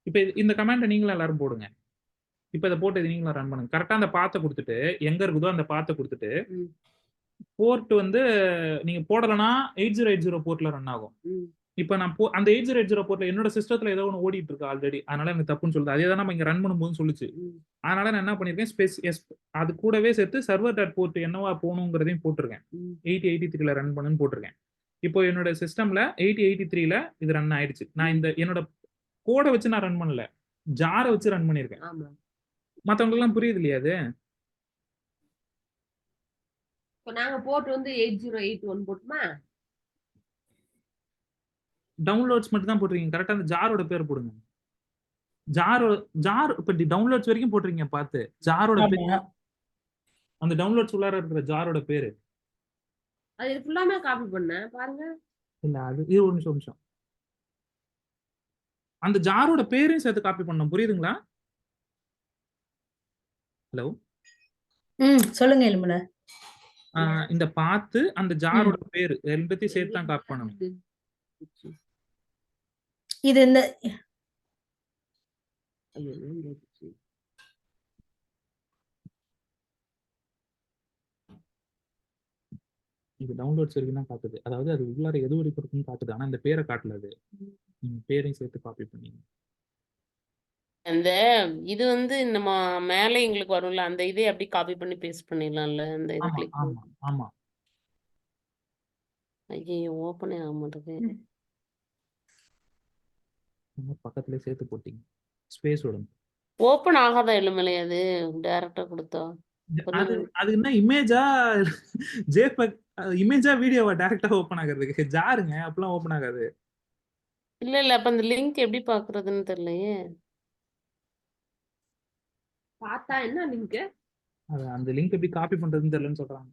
இப்ப இந்த கமாண்டை நீங்களும் எல்லாரும் போடுங்க. இப்ப இதை போட்டு நீங்களும் ரன் பண்ணுங்க. கரெக்டா அந்த பாத்தை கொடுத்துட்டு, எங்க இருக்குதோ அந்த பாத்தை கொடுத்துட்டு, போர்ட் வந்து நீங்க போடலனா 8080 போர்ட்ல ரன் ஆகும். இப்ப நான் அந்த 8080 போர்ட்ல என்னோட சிஸ்டத்துல ஏதோ ஒன்று ஓடிட்டு இருக்கு ஆல்ரெடி, அதனால எனக்கு தப்புன்னு சொல்லுது. அதே தான் நம்ம இங்க ரன் பண்ணும்போது சொல்லுச்சு. அதனால நான் என்ன பண்ணிருக்கேன், அது கூடவே சேர்த்து சர்வர் டாட் போர்ட் என்னவா போகணுங்கிறதையும் போட்டிருக்கேன். 8083ல ரன் பண்ணுன்னு போட்டிருக்கேன். இப்போ என்னோட சிஸ்டம்ல 8083ல இது ரன் ஆயிடுச்சு. நான் இந்த என்னோட கோடை வச்சு நான் ரன் பண்ணல, ஜாரை வச்சு ரன் பண்ணிருக்கேன். மத்தவங்களுக்கு எல்லாம் புரியுது இல்லையா அது? இப்போ நாங்க போட்டு வந்து 8081 போட்டுமா? டவுன்லோட்ஸ் மட்டும் தான் போட்டுருக்கீங்க. கரெக்டா அந்த ஜாரோட பேர் போடுங்க. ஜார் இப்ப டவுன்லோட்ஸ் வரைக்கும் போட்டுருக்கீங்க பார்த்து. ஜாரோட பேர், அந்த டவுன்லோட்ஸ் உள்ளார இருக்கிற ஜாரோட பேரு. அது ஃபுல்லாமே காப்பி பண்ணேன் பாருங்க. இல்ல அது ஒரு நிமிஷம். அந்த ஜாரோட பேரையும் சேர்த்து காப்பி பண்ணணும், புரியுதுங்களா? ஹலோ, சொல்லுங்க எலுமல. இந்த பார்த்து அந்த ஜாரோட பேரு ரெண்டுத்தையும் சேர்த்து தான் காப்பி பண்ணணும். இது இந்த இது டவுன்லோட்ஸ் வரைக்கும் தான் காட்டுது. அதாவது அது உள்ளார எது வரைக்கும் இருக்குன்னு காட்டுது, ஆனா இந்த பேரை காட்டல. அது நீங்க பேரையும் சேர்த்து காப்பி பண்ணீங்க. அந்த இது வந்து நம்ம மேலே எங்களுக்கு வரும்ல, அந்த இதே அப்படி காப்பி பண்ணி பேஸ்ட் பண்ணிடலாம்ல. அந்த இதை ஆமா கிளிக் ஆமா ஆமா. ஐயோ, ஓப்பனே ஆக மாட்டேங்குது. பக்கத்துல சேர்த்து போட்டீங்க, ஸ்பேஸ் விடுங்க. ஓப்பன் ஆகாத எலுமலை அது டைரக்டா கொடுத்தா. அது என்ன இமேஜா ஜேபக் இமேஜா வீடியோவா டைரக்டா ஓபன் ஆகிறதுக்கு? ஜாருங்க அப்பலாம் ஓபன் ஆகாது. இல்ல அப்ப அந்த லிங்க் எப்படி பாக்குறதுன்னு தெரியலையே. பார்த்தா என்ன லிங்க்? அந்த லிங்க் எப்படி காப்பி பண்றதுன்னு தெரியலன்னு சொல்றாங்க.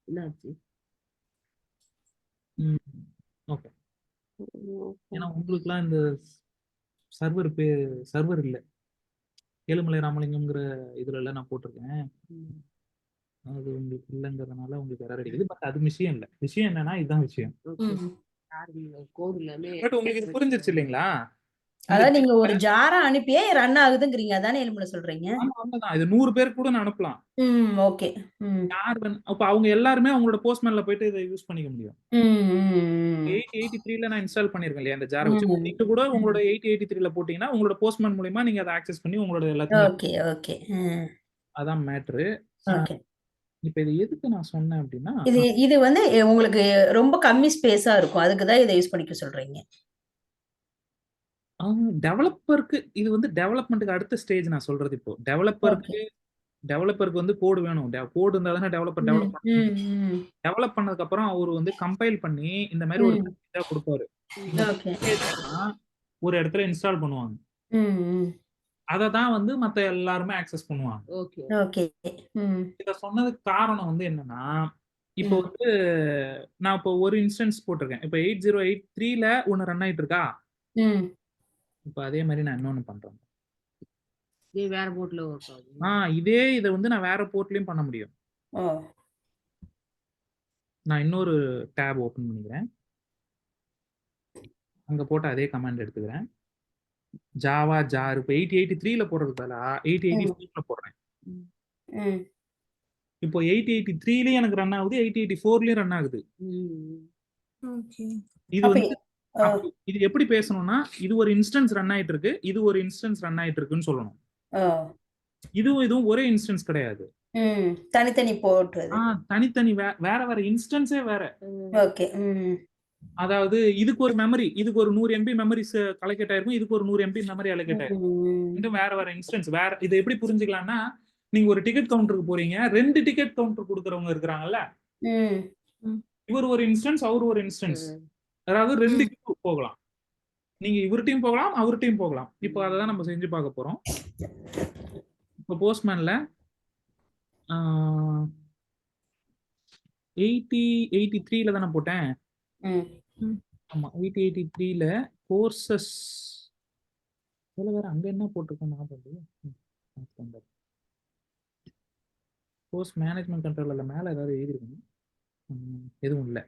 என்னாச்சு? ஓகே, ஏன்னா உங்களுக்குலாம் இந்த சர்வர் இல்ல. ஏழுமலை ராமலிங்கம்ங்கிற இதுல எல்லாம் நான் போட்டிருக்கேன். அது உங்களுக்கு இல்லைங்கிறதுனால உங்களுக்கு எரர் அடிக்குது. பட் அது விஷயம் இல்ல. விஷயம் என்னன்னா இதுதான் விஷயம். பட் உங்களுக்கு இது புரிஞ்சிருச்சு இல்லைங்களா? அதாவது நீங்க ஒரு ஜாரா அனுப்பியே ரன் ஆகுதுங்கிறீங்க, அதானே எலுமல சொல்றீங்க? இது 100 பேருக்கு கூட நான் அனுப்பலாம். ஓகே. அப்ப அவங்க எல்லாருமே அவங்களோட போஸ்ட்மேன்ல போயிட்டு இதை யூஸ் பண்ணிக்க முடியும். 8083ல நான் இன்ஸ்டால் பண்ணிருக்கேன் இல்லையா அந்த ஜாரை வச்சு. நீங்க கூட உங்களோட 8083ல போட்டீங்கன்னா உங்களோட போஸ்ட்மேன் மூலமா நீங்க அதை ஆக்சஸ் பண்ணி உங்களோட எல்லாத்தையும். Okay okay. அதான் மேட்ரு. ஓகே. இப்ப இது எதுக்கு நான் சொன்னேன் அப்படின்னா, இது வந்து உங்களுக்கு ரொம்ப கம்மி ஸ்பேஸா இருக்கும், அதுக்கு தான் இதை யூஸ் பண்ணிக்க சொல்றீங்க. டெவலப்பருக்கு இது வந்து டெவலப்மெண்ட்டுக்கு அடுத்த ஸ்டேஜ் நான் சொல்றது. இப்போ டெவலப்பருக்கு வந்து கோடு வேணும். கோடு இருந்தா தானே டெவலப்பர் டெவலப் பண்ணணும். டெவலப் பண்ணதுக்கு அப்புறம் அவர் வந்து கம்பைல் பண்ணி இந்த மாதிரி ஒரு பேக்கேஜா கொடுப்பாரு. ஒரு இடத்துல இன்ஸ்டால் பண்ணுவாங்க. அதை தான் வந்து மத்த எல்லாருமே ஆக்சஸ் பண்ணுவாங்க. இத சொன்னதுக்கு காரணம் வந்து என்னன்னா, இப்போ வந்து நான் இப்போ ஒரு இன்ஸ்டன்ஸ் போட்டிருக்கேன். இப்போ 8083ல ஒன்னு ரன் ஆயிட்டு இருக்கா. இப்ப அதே மாதிரி நான் இன்னொன்னு பண்றேன். வேற போர்ட்ல இதே இதை வந்து நான் வேற போர்ட்லயும் பண்ண முடியும். நான் இன்னொரு டேப் ஓபன் பண்ணிக்கிறேன். அங்க போட்டு அதே கமாண்ட் எடுத்துக்கிறேன். ஜாவா ஜார் இப்ப 8083ல போடுறதுக்கு பதிலா 8084ல போடுறேன். இப்ப இப்போ 8083லயும் எனக்கு ரன் ஆகுது, 8084லயும் ரன் ஆகுது. ஓகே. இது அப்ப வந்து இது எப்படி பேசணும்னா, இது ஒரு இன்ஸ்டன்ஸ் ரன் ஆயிட்டு இருக்கு, இது ஒரு இன்ஸ்டன்ஸ் ரன் ஆயிட்டு இருக்குன்னு சொல்லணும். இதுவும் ஒரே இன்ஸ்டன்ஸ் கிடையாது. தனித்தனி போட்டுறது. தனித்தனி வேற வேற இன்ஸ்டன்ஸே வேற. ஓகே. அதாவது இதுக்கு ஒரு மெமரி, இதுக்கு ஒரு 100 MB மெமரிஸ் அலோகேட் ஆயிருக்கும், இதுக்கு ஒரு 100 MB மெமரி அலோகேட் ஆயிருக்கும். ரெண்டும் வேற வேற இன்ஸ்டன்ஸ். வேற இதை எப்படி புரிஞ்சுக்கலாம்னா, நீங்க ஒரு டிக்கெட் கவுண்டருக்கு போறீங்க, 2 டிக்கெட் கவுண்டர் கொடுக்கறவங்க இருக்கிறாங்கல்ல, இவர் ஒரு இன்ஸ்டன்ஸ், அவர் ஒரு இன்ஸ்டன்ஸ். அதாவது 2 queue போகலாம். நீங்க இவர்ட்டையும் போகலாம், அவர்ட்டையும் போகலாம். இப்போ அதை தான் நம்ம செஞ்சு பார்க்க போறோம். இப்போ போஸ்ட்மேன்ல 8083ல தானே போட்டேன். ஆமா, 8083ல கோர்சஸ் வேற அங்க என்ன போட்டிருக்கோம் ஞாபகம். கோர்ஸ் மேனேஜ்மெண்ட் கண்ட்ரோல்ல மேல ஏதாவது எழுதிருக்கணும். எதுவும் இல்லை,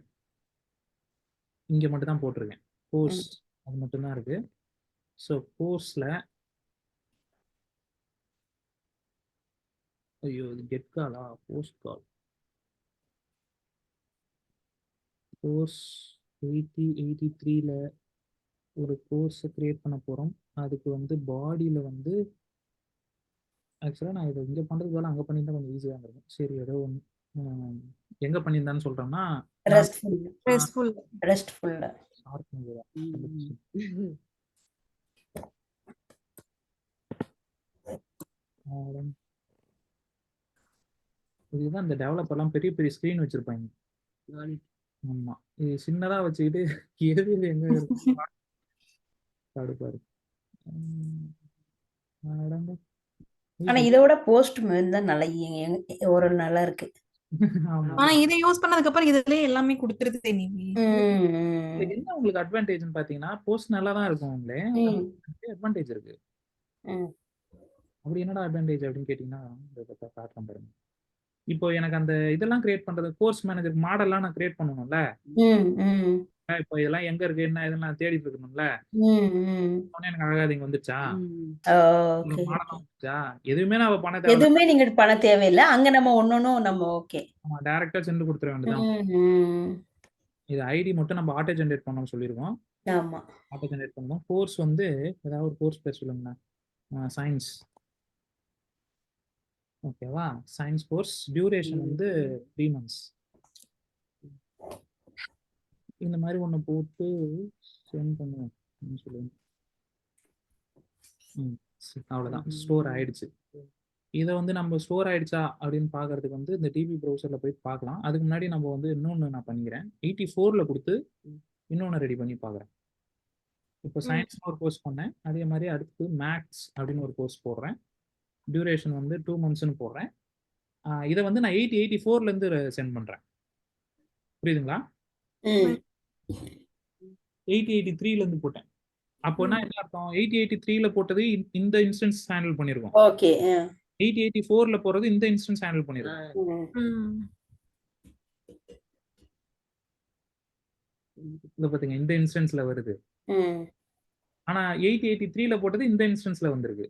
இங்க மட்டும் தான் போட்டிருக்கேன். கோர்ஸ் அது மட்டும் தான் இருக்கு. ஸோ கோர்ஸ்ல ஐயோ இது கெட் காலா போஸ்ட் கால். கோர்ஸ் 8083ல ஒரு கோர்ஸை கிரியேட் பண்ண போறோம். அதுக்கு வந்து பாடியில வந்து ஆக்சுவலாக நான் இதை இங்கே பண்ணுறதுக்கு வேலை அங்கே பண்ணியிருந்தா கொஞ்சம் ஈஸியாக இருக்கும். சரி ஏதோ ஒன்று எங்கே பண்ணியிருந்தான்னு சொல்கிறோம்னா இதுதான் இந்த டெவலப்பர்லாம் பெரிய பெரிய ஸ்க்ரீன் வச்சிருப்பாங்க. ஆமா, இது சின்னதா வச்சுக்கிட்டு எது எங்க பாரு. ஆனா இதோட போஸ்ட் தான் நல்லா ஒரு நல்லா இருக்கு. ஆனா இதை யூஸ் பண்ணதுக்கு அப்புறம் இதுலயே எல்லாமே கொடுத்துருது. என்ன உங்களுக்கு அட்வான்டேஜ்னு பாத்தீங்கன்னா, போஸ்ட் நல்லா தான் இருக்கும். அட்வான்டேஜ் இருக்கு. அப்படி என்னடா அட்வான்டேஜ் அப்படின்னு கேட்டீங்கன்னா, காட்டுறேன் பாருங்க. இப்போ எனக்கு அந்த இதெல்லாம் கிரியேட் பண்றது, கோர்ஸ் மேனேஜர் மாடல்லாம் நான் கிரியேட் பண்ணணும்ல. இப்போ இதெல்லாம் எங்க இருக்கு என்ன இதெல்லாம் தேடிட்டு இருக்கணும்ல. எனக்கு அழகாது இங்க வந்துச்சா, எதுவுமே நான் பண்ண தேவை, எதுவுமே நீங்க பண்ண தேவையில்லை. அங்க நம்ம ஒன்னொன்னும் நம்ம ஓகே டைரக்டா சென்று கொடுத்துற வேண்டியதான். இது ஐடி மட்டும் நம்ம ஆட்டோ ஜெனரேட் பண்ணணும் சொல்லிருக்கோம். ஆமா, ஆட்டோ ஜெனரேட் பண்ணணும். கோர்ஸ் வந்து ஏதாவது ஒரு கோர்ஸ் பேர் சொல்லுங்கண்ணா. சயின்ஸ் ஓகேவா? சயின்ஸ் கோர்ஸ் டியூரேஷன் வந்து 3 months. இந்த மாதிரி ஒன்று போட்டு சென்ட் பண்ணுவேன் சொல்லுங்க. அவ்வளோதான், ஸ்டோர் ஆயிடுச்சு. இதை வந்து நம்ம ஸ்டோர் ஆயிடுச்சா அப்படின்னு பார்க்கறதுக்கு வந்து இந்த டிபி ப்ரௌசரில் போய் பார்க்கலாம். அதுக்கு முன்னாடி நம்ம வந்து இன்னொன்று நான் பண்ணிக்கிறேன். 84ல் கொடுத்து இன்னொன்று ரெடி பண்ணி பார்க்குறேன். இப்போ சயின்ஸ் ஒரு கோர்ஸ் பண்ணேன், அதே மாதிரி அடுத்து மேக்ஸ் அப்படின்னு ஒரு கோர்ஸ் போடுறேன். டியூரேஷன் வந்து 2 monthsன்னு போடுறேன். இதை வந்து நான் 8084லேருந்து சென்ட் பண்ணுறேன். புரியுதுங்களா? 8083லேருந்து போட்டேன். அப்போனா என்ன அர்த்தம்? 8083ல போட்டது இந்த இன்ஸ்டன்ஸ் ஹேண்டில் பண்ணிருக்கோம். ஓகே. 8084ல போறது இந்த இன்ஸ்டன்ஸ் ஹேண்டில் பண்ணிருக்கோம். இத பாத்தீங்க, இந்த இன்ஸ்டன்ஸ்ல வருது. ஆனா 8083ல போட்டது இந்த இன்ஸ்டன்ஸ்ல வந்திருக்கு.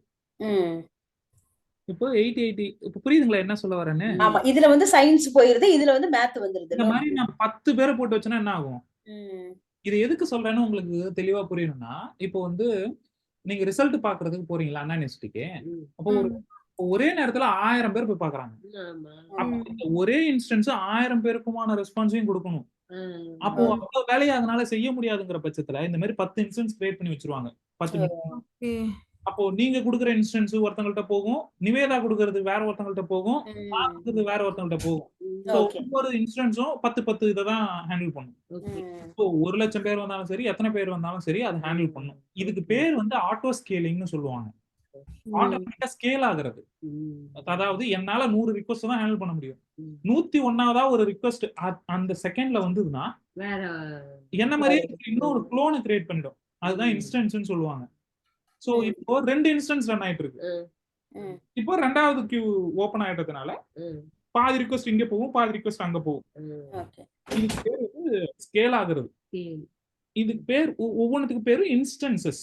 இப்போ 8080 இப்போ புரியுதுங்களா என்ன சொல்ல வரேன்னு? ஆமா, இதுல வந்து சயின்ஸ் போயிருது, இதுல வந்து மேத் வந்துருது. இந்த மாதிரி நான் 10 பேரை போட்டு வச்சேன்னா என்ன ஆகும்? இது எதுக்கு சொல்றேன்னு உங்களுக்கு தெளிவா புரியணும்னா, இப்போ வந்து நீங்க ரிசல்ட் பாக்குறதுக்கு போறீங்களா அண்ணா யூனிவர்சிட்டிக்கு, அப்போ ஒரே நேரத்துல 1000 பேர் போய் பாக்குறாங்க. அப்போ ஒரே இன்ஸ்டன்ஸ் 1000 பேருக்குமான ரெஸ்பான்ஸையும் கொடுக்கணும். அப்போ அவ்வளவு வேலையை அதனால செய்ய முடியாதுங்கிற பட்சத்துல இந்த மாதிரி 10 இன்ஸ்டன்ஸ் கிரியேட் பண்ணி வச்சிருவாங்க. 10 அப்போ நீங்க கொடுக்குற இன்ஸ்டன்ஸ் ஒருத்தங்கள்ட்ட போகும், நிவேதா கொடுக்கறது வேற ஒருத்தங்கள்ட்ட போகும், வேற ஒருத்தங்கள்ட்ட போகும். ஒவ்வொரு இன்ஸ்டன்ஸும் 10 இதை தான் ஹேண்டில் பண்ணும். ஸோ 1,00,000 பேர் வந்தாலும் சரி, எத்தனை பேர் வந்தாலும் சரி, அதை ஹேண்டில் பண்ணும். இதுக்கு பேர் வந்து ஆட்டோ ஸ்கேலிங்னு சொல்லுவாங்க. ஆட்டோமேட்டிக்கா ஸ்கேல் ஆகுறது. அதாவது என்னால 100 ரிக்வெஸ்ட் தான் ஹேண்டில் பண்ண முடியும். 101ஆவதா ஒரு ரிக்வெஸ்ட் அந்த செகண்ட்ல வந்ததுன்னா என்ன மாதிரி இன்னொரு குளோனை கிரியேட் பண்ணிடும். அதுதான் இன்ஸ்டன்ஸ்னு சொல்லுவாங்க. சோ இப்போ 2 இன்ஸ்டன்ஸ் ரன் ஆயிட்டு இருக்கு. இப்போ 2வது கியூ ஓபன் ஆயிட்டதுனால பாதி ரிக்வெஸ்ட் இங்க போகும், பாதி ரிக்வெஸ்ட் அங்க போகும். இதுக்கு பேர் வந்து ஸ்கேல் ஆகுறது. இதுக்கு பேர் ஒவ்வொன்றுத்துக்கு பேரு இன்ஸ்டன்சஸ்.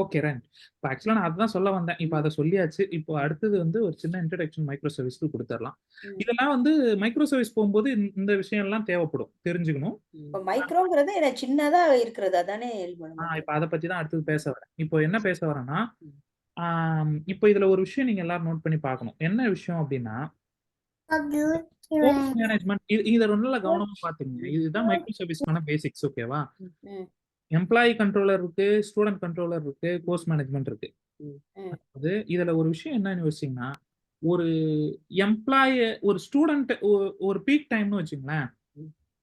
Okay right. இப்போ ஆக்சுவலா நான் அதுதான் சொல்ல வந்தேன். இப்போ அத சொல்லியாச்சு. இப்போ அடுத்தது வந்து ஒரு சின்ன இன்ட்ரோடக்ஷன் மைக்ரோ சர்வீஸ்க்கு குடுத்துறலாம். ம். இதெல்லாம் வந்து மைக்ரோ சர்வீஸ் போகும்போது இந்த விஷயம்லாம் தேவைப்படும். தெரிஞ்சுக்கணும். இப்போ மைக்ரோங்கிறது எனக்கு சின்னதா இருக்கிறது அதானே மைக்ரோ. இப்போ அத பத்தி தான் அடுத்தது பேச வரேன். இப்போ என்ன பேச வரேன்னா, இப்போ இதுல ஒரு விஷயம் நீங்க எல்லாரும் நோட் பண்ணி பார்க்கணும். என்ன விஷயம் அப்படின்னா, கோர்ஸ் மேனேஜ்மெண்ட் இத நல்லா கவனமா பாத்துக்கங்க. இதுதான் மைக்ரோ சர்வீஸ்க்கான பேசிக்ஸ். ஓகேவா? ம். எம்ப்ளாயி கண்ட்ரோலர் இருக்கு, ஸ்டூடண்ட் கண்ட்ரோலர் இருக்கு, கோர்ஸ் மேனேஜ்மெண்ட் இருக்கு. ம். அது இதுல ஒரு விஷயம் என்னன்னு யோசிச்சீங்கன்னா, ஒரு ஒரு ஸ்டூடண்ட் ஒரு பீக் டைம்னு வச்சுங்களேன்.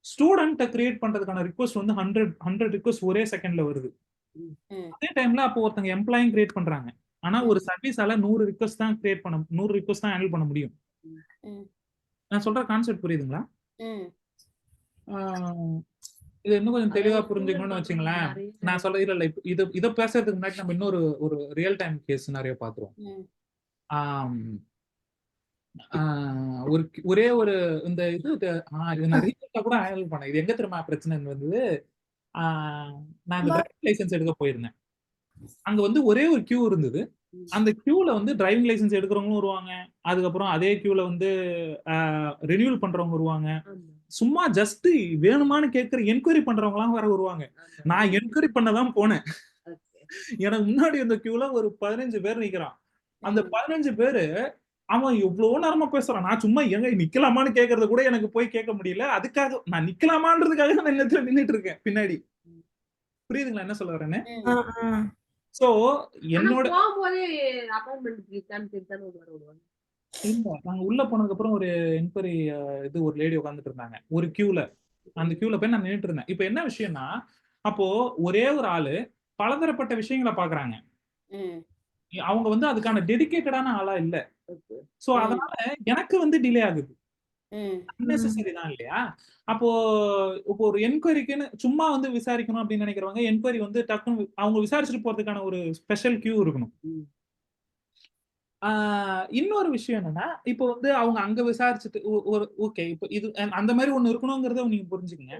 ஸ்டூடண்ட்ட கிரியேட் பண்றதுக்கான ரிக்வெஸ்ட் வந்து 100 ரிக்வெஸ்ட் ஒரே செகண்ட்ல வருது. ம். அதே டைம்ல அப்போ ஒருத்தங்க எம்ப்ளாயும் கிரியேட் பண்றாங்க. ஆனா ஒரு சர்வீஸால 100 ரிக்வெஸ்ட் தான் கிரியேட் பண்ண 100 ரிக்வெஸ்ட் தான் ஹேண்டில் பண்ண முடியும். ம். நான் சொல்ற கான்செப்ட் புரியுதுங்களா? ம். ஆ, இது இன்னும் கொஞ்சம் தெளிவா புரிஞ்சுக்கணும்னு வச்சுங்களேன். நான் சொல்றது இல்ல இத பேசுறதுக்கு முன்னாடி நம்ம இன்னொரு ஒரு ரியல் டைம் கேஸ் நிறைய பாத்துருவோம். ம். ஆம், ஆ, ஒரே ஒரு இந்த இது நான் ரீசெண்டா கூட ஹேண்டில் பண்ணேன். இது எங்க தெரியுமா பிரச்சனை வந்தது? ஆ, நான் இந்த டிரைவிங் லைசென்ஸ் எடுக்க போயிருந்தேன். அங்க வந்து ஒரே ஒரு கியூ இருந்தது. அந்த கியூல வந்து டிரைவிங் லைசென்ஸ் எடுக்கிறவங்களும் வருவாங்க. அதுக்கப்புறம் அதே கியூல வந்து ரினியூவல் பண்றவங்க வருவாங்க. சும்மா ஜஸ்ட் வேணுமான்னு கேட்கிற என்கொயரி பண்றவங்கலாம் வேற வருவாங்க. நான் என்கொயரி பண்ண தான் போனேன். எனக்கு முன்னாடி அந்த கியூல ஒரு 15 பேர் நிக்கிறான். அந்த 15 பேரு அவன் எவ்வளோ நேரமா பேசுறான். நான் சும்மா எங்க நிக்கலாமான்னு கேட்கறத கூட எனக்கு போய் கேட்க முடியல. அதுக்காக நான் நிக்கலாமான்றதுக்காக நான் இந்த இடத்துல நின்னுட்டு இருக்கேன் பின்னாடி. புரியுதுங்களா என்ன சொல்ல வரேன்னு? சோ என்னோட போகும்போதே அப்பாயின்மெண்ட் தான் வருவாங்க. இல்ல நாங்க உள்ள போனதுக்கு அப்புறம் ஒரு என்கொயரி இது ஒரு லேடி உட்கார்ந்துட்டு இருந்தாங்க. ஒரு கியூல. அந்த கியூல போய் நான் நின்னுட்டு இருந்தேன். இப்போ என்ன விஷயம்னா, அப்போ ஒரே ஒரு ஆளு பலதரப்பட்ட விஷயங்கள பார்க்கறாங்க. ம். அவங்க வந்து அதுக்கான டெடிகேட்டடான ஆளா இல்ல. சோ அதனால எனக்கு வந்து டிலே ஆகுது. ம். அன்னெசசரி தான் இல்லையா? அப்போ இப்போ ஒரு என்கொயரிக்குன்னு சும்மா வந்து விசாரிக்கணும் அப்படின்னு நினைக்கிறவங்க என்கொயரி வந்து டக்குன்னு அவங்க விசாரிச்சுட்டு போறதுக்கான ஒரு ஸ்பெஷல் கியூ இருக்கணும். இன்னொரு விஷயம் என்னன்னா, இப்போ வந்து அவங்க அங்க விசாரிச்சுட்டு ஒரு ஓகே. இப்போ இது அந்த மாரி ஒண்ணு இருக்கணும்ங்கறத நீங்க புரிஞ்சுக்கங்க.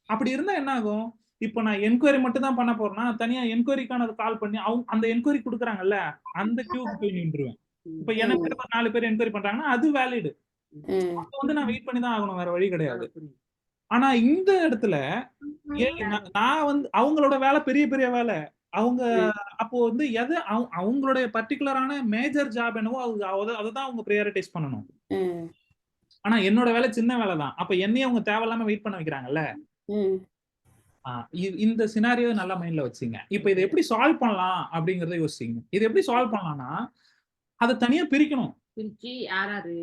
அப்படி இருந்தா என்ன ஆகும்? இப்போ நான் என்கொயரி மட்டும் தான் பண்ண போறேன்னா, தனியா என்கொயரிக்கானது கால் பண்ணி அந்த என்கொயரி குடுக்குறாங்கல்ல, அந்த கியூக்கு போய் நின்றுவேன். இப்ப எனக்கு ஒரு 4 பேர் என்கொயரி பண்றாங்கன்னா, அது வேலிட். ம். அப்ப வந்து நான் வெயிட் பண்ணி தான் ஆகணும். வேற வழி கிடையாது. ஆனா இந்த இடத்துல நான் வந்து அவங்களோட வேலை பெரிய பெரிய வேலை. அவங்க அப்போ வந்து அவங்களுடைய பர்ட்டிகுலரான மேஜர் ஜாப் என்னவோ அததான் அவங்க பிரையாரிட்டைஸ் பண்ணணும். ம். ஆனா என்னோட வேலை சின்ன வேலை தான். அப்ப என்னையும் அவங்க தேவையில்லாம வெயிட் பண்ண வைக்கிறாங்கல்ல. ம். இந்த சினாரியோ நல்லா மைண்ட்ல வச்சுங்க. இப்ப இதை எப்படி சால்வ் பண்ணலாம் அப்படிங்கறத யோசிங்க. இது எப்படி சால்வ் பண்ணலாம்னா, அதை தனியா பிரிக்கணும். பிரிச்சு யாராரு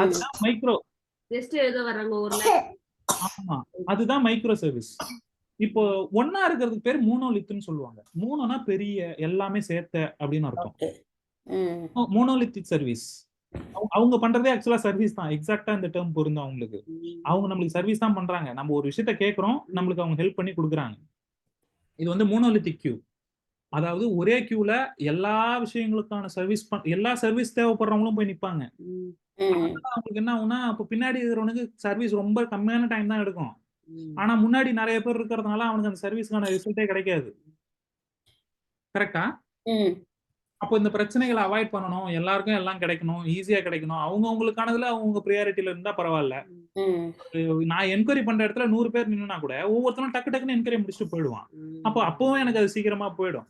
அதுதான் மைக்ரோ. டெஸ்ட் எழுத வர்றாங்க ஊர்ல. ஆமா, அதுதான் மைக்ரோ சர்வீஸ். இப்போ ஒண்ணா இருக்கிறதுக்கு பேர் மோனோலித்னு சொல்லுவாங்க. மோனோனா பெரிய எல்லாமே சேர்த்த அப்படின்னு அர்த்தம். Monolithic service. அவங்க பண்றதே ஆக்சுவலா சர்வீஸ் தான். எக்ஸாக்ட்டா இந்த டேர்ம் பொருந்தும் அவங்களுக்கு. அவங்க நம்மளுக்கு சர்வீஸ் தான் பண்றாங்க. நம்ம ஒரு விஷயத்த கேட்கிறோம், நம்மளுக்கு அவங்க ஹெல்ப் பண்ணி கொடுக்குறாங்க. இது வந்து மோனோலித்திக் கியூ. அதாவது ஒரே கியூல எல்லா விஷயங்களுக்கான எல்லா சர்வீஸ் தேவைப்படுறவங்களும் போய் நிப்பாங்க. அவங்களுக்கு என்ன ஆகும்னா, அப்ப பின்னாடி இருக்கிறவனுக்கு சர்வீஸ் ரொம்ப கம்மியான டைம் தான் எடுக்கும். ஆனா முன்னாடி நிறைய பேர் இருக்கிறதுனால அவனுக்கு அந்த சர்வீஸ்க்கான ரிசல்ட்டே கிடைக்காது. கரெக்ட்டா? அப்போ இந்த பிரச்சனைகளை அவாய்ட் பண்ணணும். எல்லாருக்கும் எல்லாம் கிடைக்கணும். ஈஸியா கிடைக்கணும். அவங்களுக்கானதுல அவங்க பிரையாரிட்டில இருந்தா பரவாயில்ல. நான் என்கொயரி பண்ற இடத்துல 100 பேர் நின்னா கூட ஒவ்வொருத்தரும் டக்கு டக்குன்னு என்கொயரி முடிச்சுட்டு போயிடுவான். அப்பவும் எனக்கு அது சீக்கிரமா போயிடும்.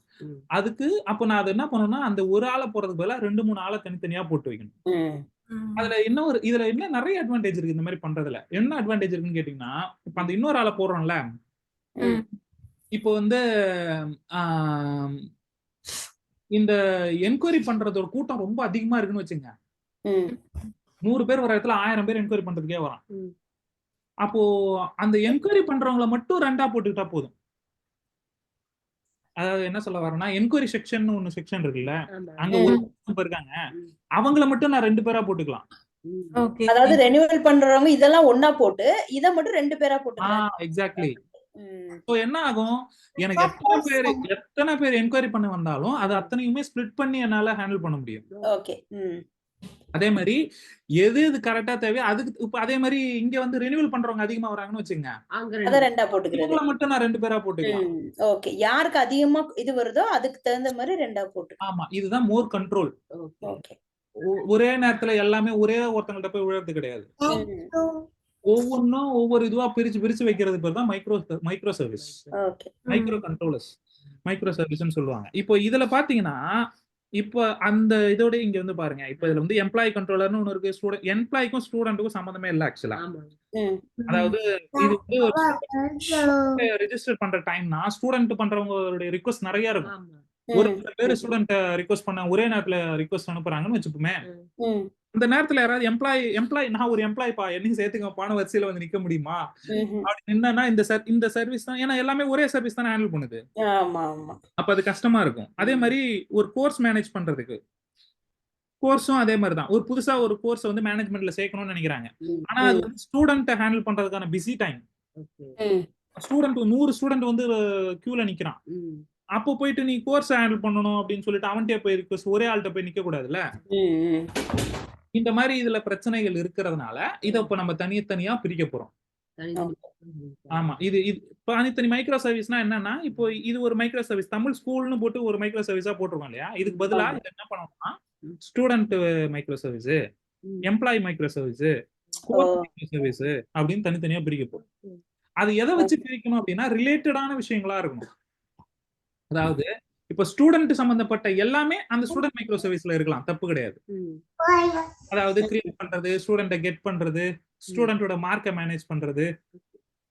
அதுக்கு அப்ப நான் அதை என்ன பண்ணணும்னா, அந்த ஒரு ஆளை போறதுக்கு பதிலா 2, 3 ஆளை தனித்தனியா போட்டு வைக்கணும். இதுல என்ன நிறைய அட்வான்டேஜ் இருக்கு இந்த மாதிரி பண்றதுல. என்ன அட்வான்டேஜ் இருக்குன்னு கேட்டீங்கன்னா, இப்ப அந்த இன்னொரு ஆளை போடுறோம்ல, இப்போ வந்து இந்த என்கொயரி பண்றதோட கூட்டம் ரொம்ப அதிகமா இருக்குன்னு வச்சுங்க. 100 பேர் வர இடத்துல 1000 பேர் என்கொயரி பண்றதுக்கே வரான். அப்போ அந்த என்கொயரி பண்றவங்களை மட்டும் 2ஆ போட்டுக்கிட்டா போதும். அதாவது என்ன சொல்ல வரேன்னா, என்கொயரி செக்ஷன் ஒன்னு செக்ஷன் இருக்குல்ல, அங்க ஒரு பேர் இருக்காங்க. அவங்கள மட்டும் நான் 2 பேரா போட்டுக்கலாம். அதாவது ரெனியூவல் பண்றவங்க இதெல்லாம் ஒண்ணா போட்டு இத மட்டும் 2 பேரா போட்டுக்கலாம். எக்ஸாக்ட்லி. சோ என்ன ஆகும், எனக்கு எத்தனை பேர் என்கொயரி பண்ண வந்தாலும் அது அத்தனையுமே ஸ்ப்ளிட் பண்ணி என்னால ஹேண்டில் பண்ண முடியும். ஓகே. அதே மாதிரி எது எது கரெக்டா தேவையோ அதுக்கு இப்ப அதே மாதிரி இங்க வந்து ரினியூவல் பண்றவங்க அதிகமா வராங்கன்னு வச்சுங்க, அங்க அத ரெண்டு. ரெண்டா போட்டுக்கிறது. இவங்கள மட்டும் நான் 2 பேரா போட்டுக்கலாம். ஓகே. யாருக்கு அதிகமா இது வருதோ அதுக்கு தகுந்த மாதிரி ரெண்டா போட்டுக்கலாம். ஆமா, இதுதான் மோர் கண்ட்ரோல். ஓகே. ஓகே. ஒரே நேரத்துல எல்லாமே ஒரே ஒருத்தங்கள்ட்ட போய் விழுறது கிடையாது. ஒவ்வொன்றும் ஒவ்வொரு இதுவா பிரிச்சு பிரிச்சு வைக்கிறது பேர் தான் micro service, okay. Micro controllers, micro சர்வீஸ்னு சொல்லுவாங்க. இப்போ இதுல பாத்தீங்கன்னா இப்போ அந்த இதோட இங்க வந்து பாருங்க, இப்போ இதுல வந்து எம்ப்ளாயி கண்ட்ரோலர்னு ஒன்று இருக்கு. ஸ்டூடெண்ட் எம்ப்ளாய்க்கும் ஸ்டூடெண்ட்டுக்கும் சம்மந்தமே இல்லை ஆக்சுவலா. ஆமா. அதாவது இது வந்து ரெஜிஸ்டர் பண்ற டைம்னா ஸ்டூடெண்ட் பண்றவங்களுடைய ரிக்வஸ்ட் நிறைய இருக்கும். ஆமா. ஒரு சில பேர் ஸ்டூடெண்ட் ரிக்வஸ்ட் பண்ண ஒரே நேரத்துல ரிக்வஸ்ட் அனுப்புறாங்கன்னு வச்சுப்போமே, அந்த நேரத்துல யாராவது எம்ப்ளாயி நான் ஒரு எம்ப்ளாய்ப்பா என்னையும் சேர்த்துக்கப்பான வரிசையில வந்து நிக்க முடியுமா அப்படி நின்னா இந்த சர்வீஸ் தான், ஏன்னா எல்லாமே ஒரே சர்வீஸ் தானே ஹேண்டில் பண்ணுது. ஆமா ஆமா. அப்ப அது கஷ்டமா இருக்கும். அதே மாதிரி ஒரு கோர்ஸ் மேனேஜ் பண்றதுக்கு கோர்ஸும் அதே மாதிரி தான். ஒரு புதுசா ஒரு கோர்ஸ் வந்து மேனேஜ்மெண்ட்ல சேர்க்கணும்னு நினைக்கிறாங்க. ஆனா அது வந்து ஸ்டூடெண்ட் ஹேண்டில் பண்றதுக்கான பிஸி டைம். ஸ்டூடெண்ட் 100 ஸ்டூடெண்ட் வந்து கியூல நிக்கிறான். அப்போ போயிட்டு நீ கோர்ஸ் ஹேண்டில் பண்ணணும் அப்படின்னு சொல்லிட்டு அவன்கிட்ட போய் ரிக்வஸ்ட் ஒரே ஆள்கிட்ட போய் நிக்க கூடாதுல்ல. இந்த மாதிரி இதுல பிரச்சனைகள் இருக்கிறதுனால இதை இப்ப நம்ம தனித்தனியா பிரிக்க போறோம். ஆமா, இது தனித்தனி மைக்ரோ சர்வீஸ்னா என்னன்னா, இப்போ இது ஒரு மைக்ரோ சர்வீஸ் தமிழ் ஸ்கூல்னு போட்டு ஒரு மைக்ரோ சர்வீஸா போட்டிருக்கோம் இல்லையா. இதுக்கு பதிலா இது என்ன பண்ணணும்னா student micro service, employee micro service, course micro service அப்படின்னு தனித்தனியா பிரிக்க போறோம். அது எதை வச்சு பிரிக்கணும் அப்படின்னா ரிலேட்டடான விஷயங்களா இருக்கணும். அதாவது இப்ப ஸ்டூடெண்ட் சம்பந்தப்பட்ட எல்லாமே அந்த ஸ்டூடெண்ட் மைக்ரோ சர்வீஸ்ல இருக்கலாம், தப்பு கிடையாது. அதாவது கிரியேட் பண்றது, ஸ்டூடெண்ட்டை கெட் பண்றது, ஸ்டூடெண்டோட மார்க்கை மேனேஜ் பண்றது,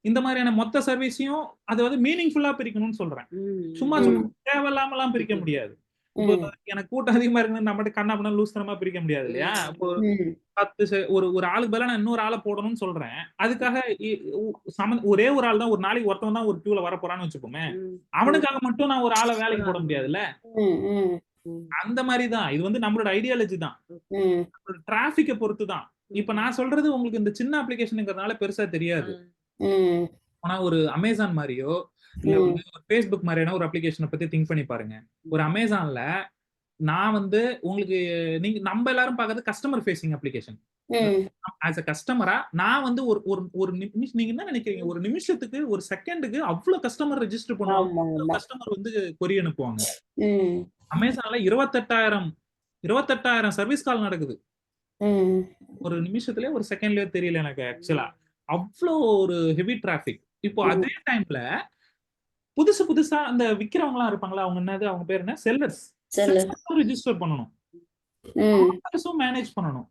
இந்த மாதிரியான மொத்த சர்வீஸையும் அதாவது மீனிங்ஃபுல்லா பிரிக்கணும்னு சொல்றேன். சும்மா தேவையில்லாமலாம் பிரிக்க முடியாது. இப்போ எனக்கு கூட்டம் அதிகமா இருக்குன்னு நம்ம கண்ணா பண்ண லூஸ்தனமா பிரிக்க முடியாது இல்லையா. இப்போ 10 ஒரு ஆளுக்கு பதிலா நான் இன்னொரு ஆளை போடணும்னு சொல்றேன். அதுக்காக ஒரே ஒரு ஆள் தான், ஒரு நாளைக்கு ஒருத்தவன் தான் ஒரு கியூல வர போறான்னு வச்சுக்கோமே, அவனுக்காக மட்டும் நான் ஒரு ஆளை வேலைக்கு போட முடியாதுல்ல. அந்த மாதிரிதான் இது வந்து நம்மளோட ஐடியாலஜி தான், டிராபிக்கை பொறுத்து தான். இப்ப நான் சொல்றது உங்களுக்கு இந்த சின்ன அப்ளிகேஷனுங்கிறதுனால பெருசா தெரியாது. ஆனா ஒரு அமேசான் மாதிரியோ இல்ல வந்து ஒரு Facebook மாதிரியான ஒரு அப்ளிகேஷனை பத்தி திங்க் பண்ணி பாருங்க. ஒரு அமேசான்ல நான் வந்து உங்களுக்கு நம்ம எல்லாரும் பார்க்கறது customer facing application. As a கஸ்டமரா நான் வந்து ஒரு நிமிஷம் நீங்க என்ன நினைக்கிறீங்க, ஒரு நிமிஷத்துக்கு ஒரு செகண்டுக்கு அவ்வளவு கஸ்டமர் ரெஜிஸ்டர் பண்ணுவாங்க, கஸ்டமர் வந்து கொரி அனுப்புவாங்க. அமேசான்ல 28,000 சர்வீஸ் கால் நடக்குது ஒரு நிமிஷத்துலயே ஒரு செகண்ட்லயே தெரியல எனக்கு ஆக்சுவலா. அவ்வளோ ஒரு ஹெவி டிராபிக். இப்போ அதே டைம்ல புதுசா அந்த விக்கிறவங்க எல்லாம் இருப்பாங்களா, அவங்க என்னது அவங்க பேர் என்ன, செல்லர்ஸ் ரெஜிஸ்டர் பண்ணணும், மேனேஜ் பண்ணணும்.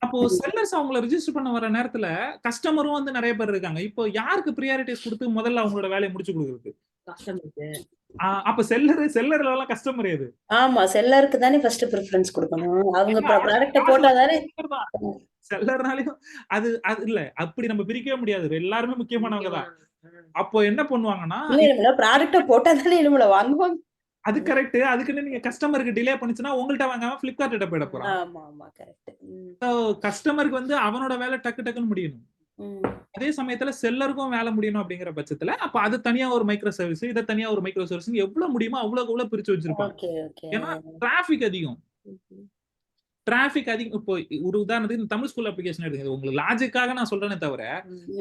அப்போ செல்லர்ஸ் அவங்கள ரெஜிஸ்டர் பண்ண வர நேரத்துல கஸ்டமரும் வந்து நிறைய பேர் இருக்காங்க. இப்போ யாருக்கு ப்ரியாரிட்டிஸ் கொடுத்து முதல்ல அவங்களோட வேலையை முடிச்சு கொடுக்குறது? அப்ப செல்லர்ல எல்லாம் கஸ்டமர் எது? ஆமா, செல்லருக்கு தானே ஃபர்ஸ்ட் பிரெஃபரன்ஸ் கொடுக்கணும். அவங்க ப்ராடக்ட்ட போட்டா தானே செல்லர்னாலயும் அது இல்ல, அப்படி நம்ம பிரிக்கவே முடியாது. எல்லாருமே முக்கியமானவங்க தான். அப்போ என்ன பண்ணுவாங்கன்னா ப்ராடக்ட்ட போட்டா தானே நம்மள வாங்குவாங்க. அது கரெக்ட். அதுக்குன்னு நீங்க கஸ்டமருக்கு டிலே பண்ணுச்சுன்னா உங்கள்ட்ட வாங்காம Flipkart கிட்ட போயிட போறான். ஆமா ஆமா கரெக்ட். சோ கஸ்டமருக்கு வந்து அவனோட வேலை டக்குன்னு முடியணும். அதே சமயத்துல செல்லருக்கும் வேலை முடியணும் அப்படிங்கிற பட்சத்துல அப்ப அது தனியா ஒரு மைக்ரோ சர்வீஸ், இதை தனியா ஒரு மைக்ரோ சர்வீஸ், எவ்வளவு முடியுமோ அவ்வளவு பிரிச்சு வச்சிருப்பாங்க. ஏன்னா டிராபிக் அதிகம். இப்போ ஒரு உதாரணத்துக்கு தமிழ் ஸ்கூல் அப்ளிகேஷன் எடுங்க, உங்களுக்கு லாஜிக்காக நான் சொல்றேனே தவிர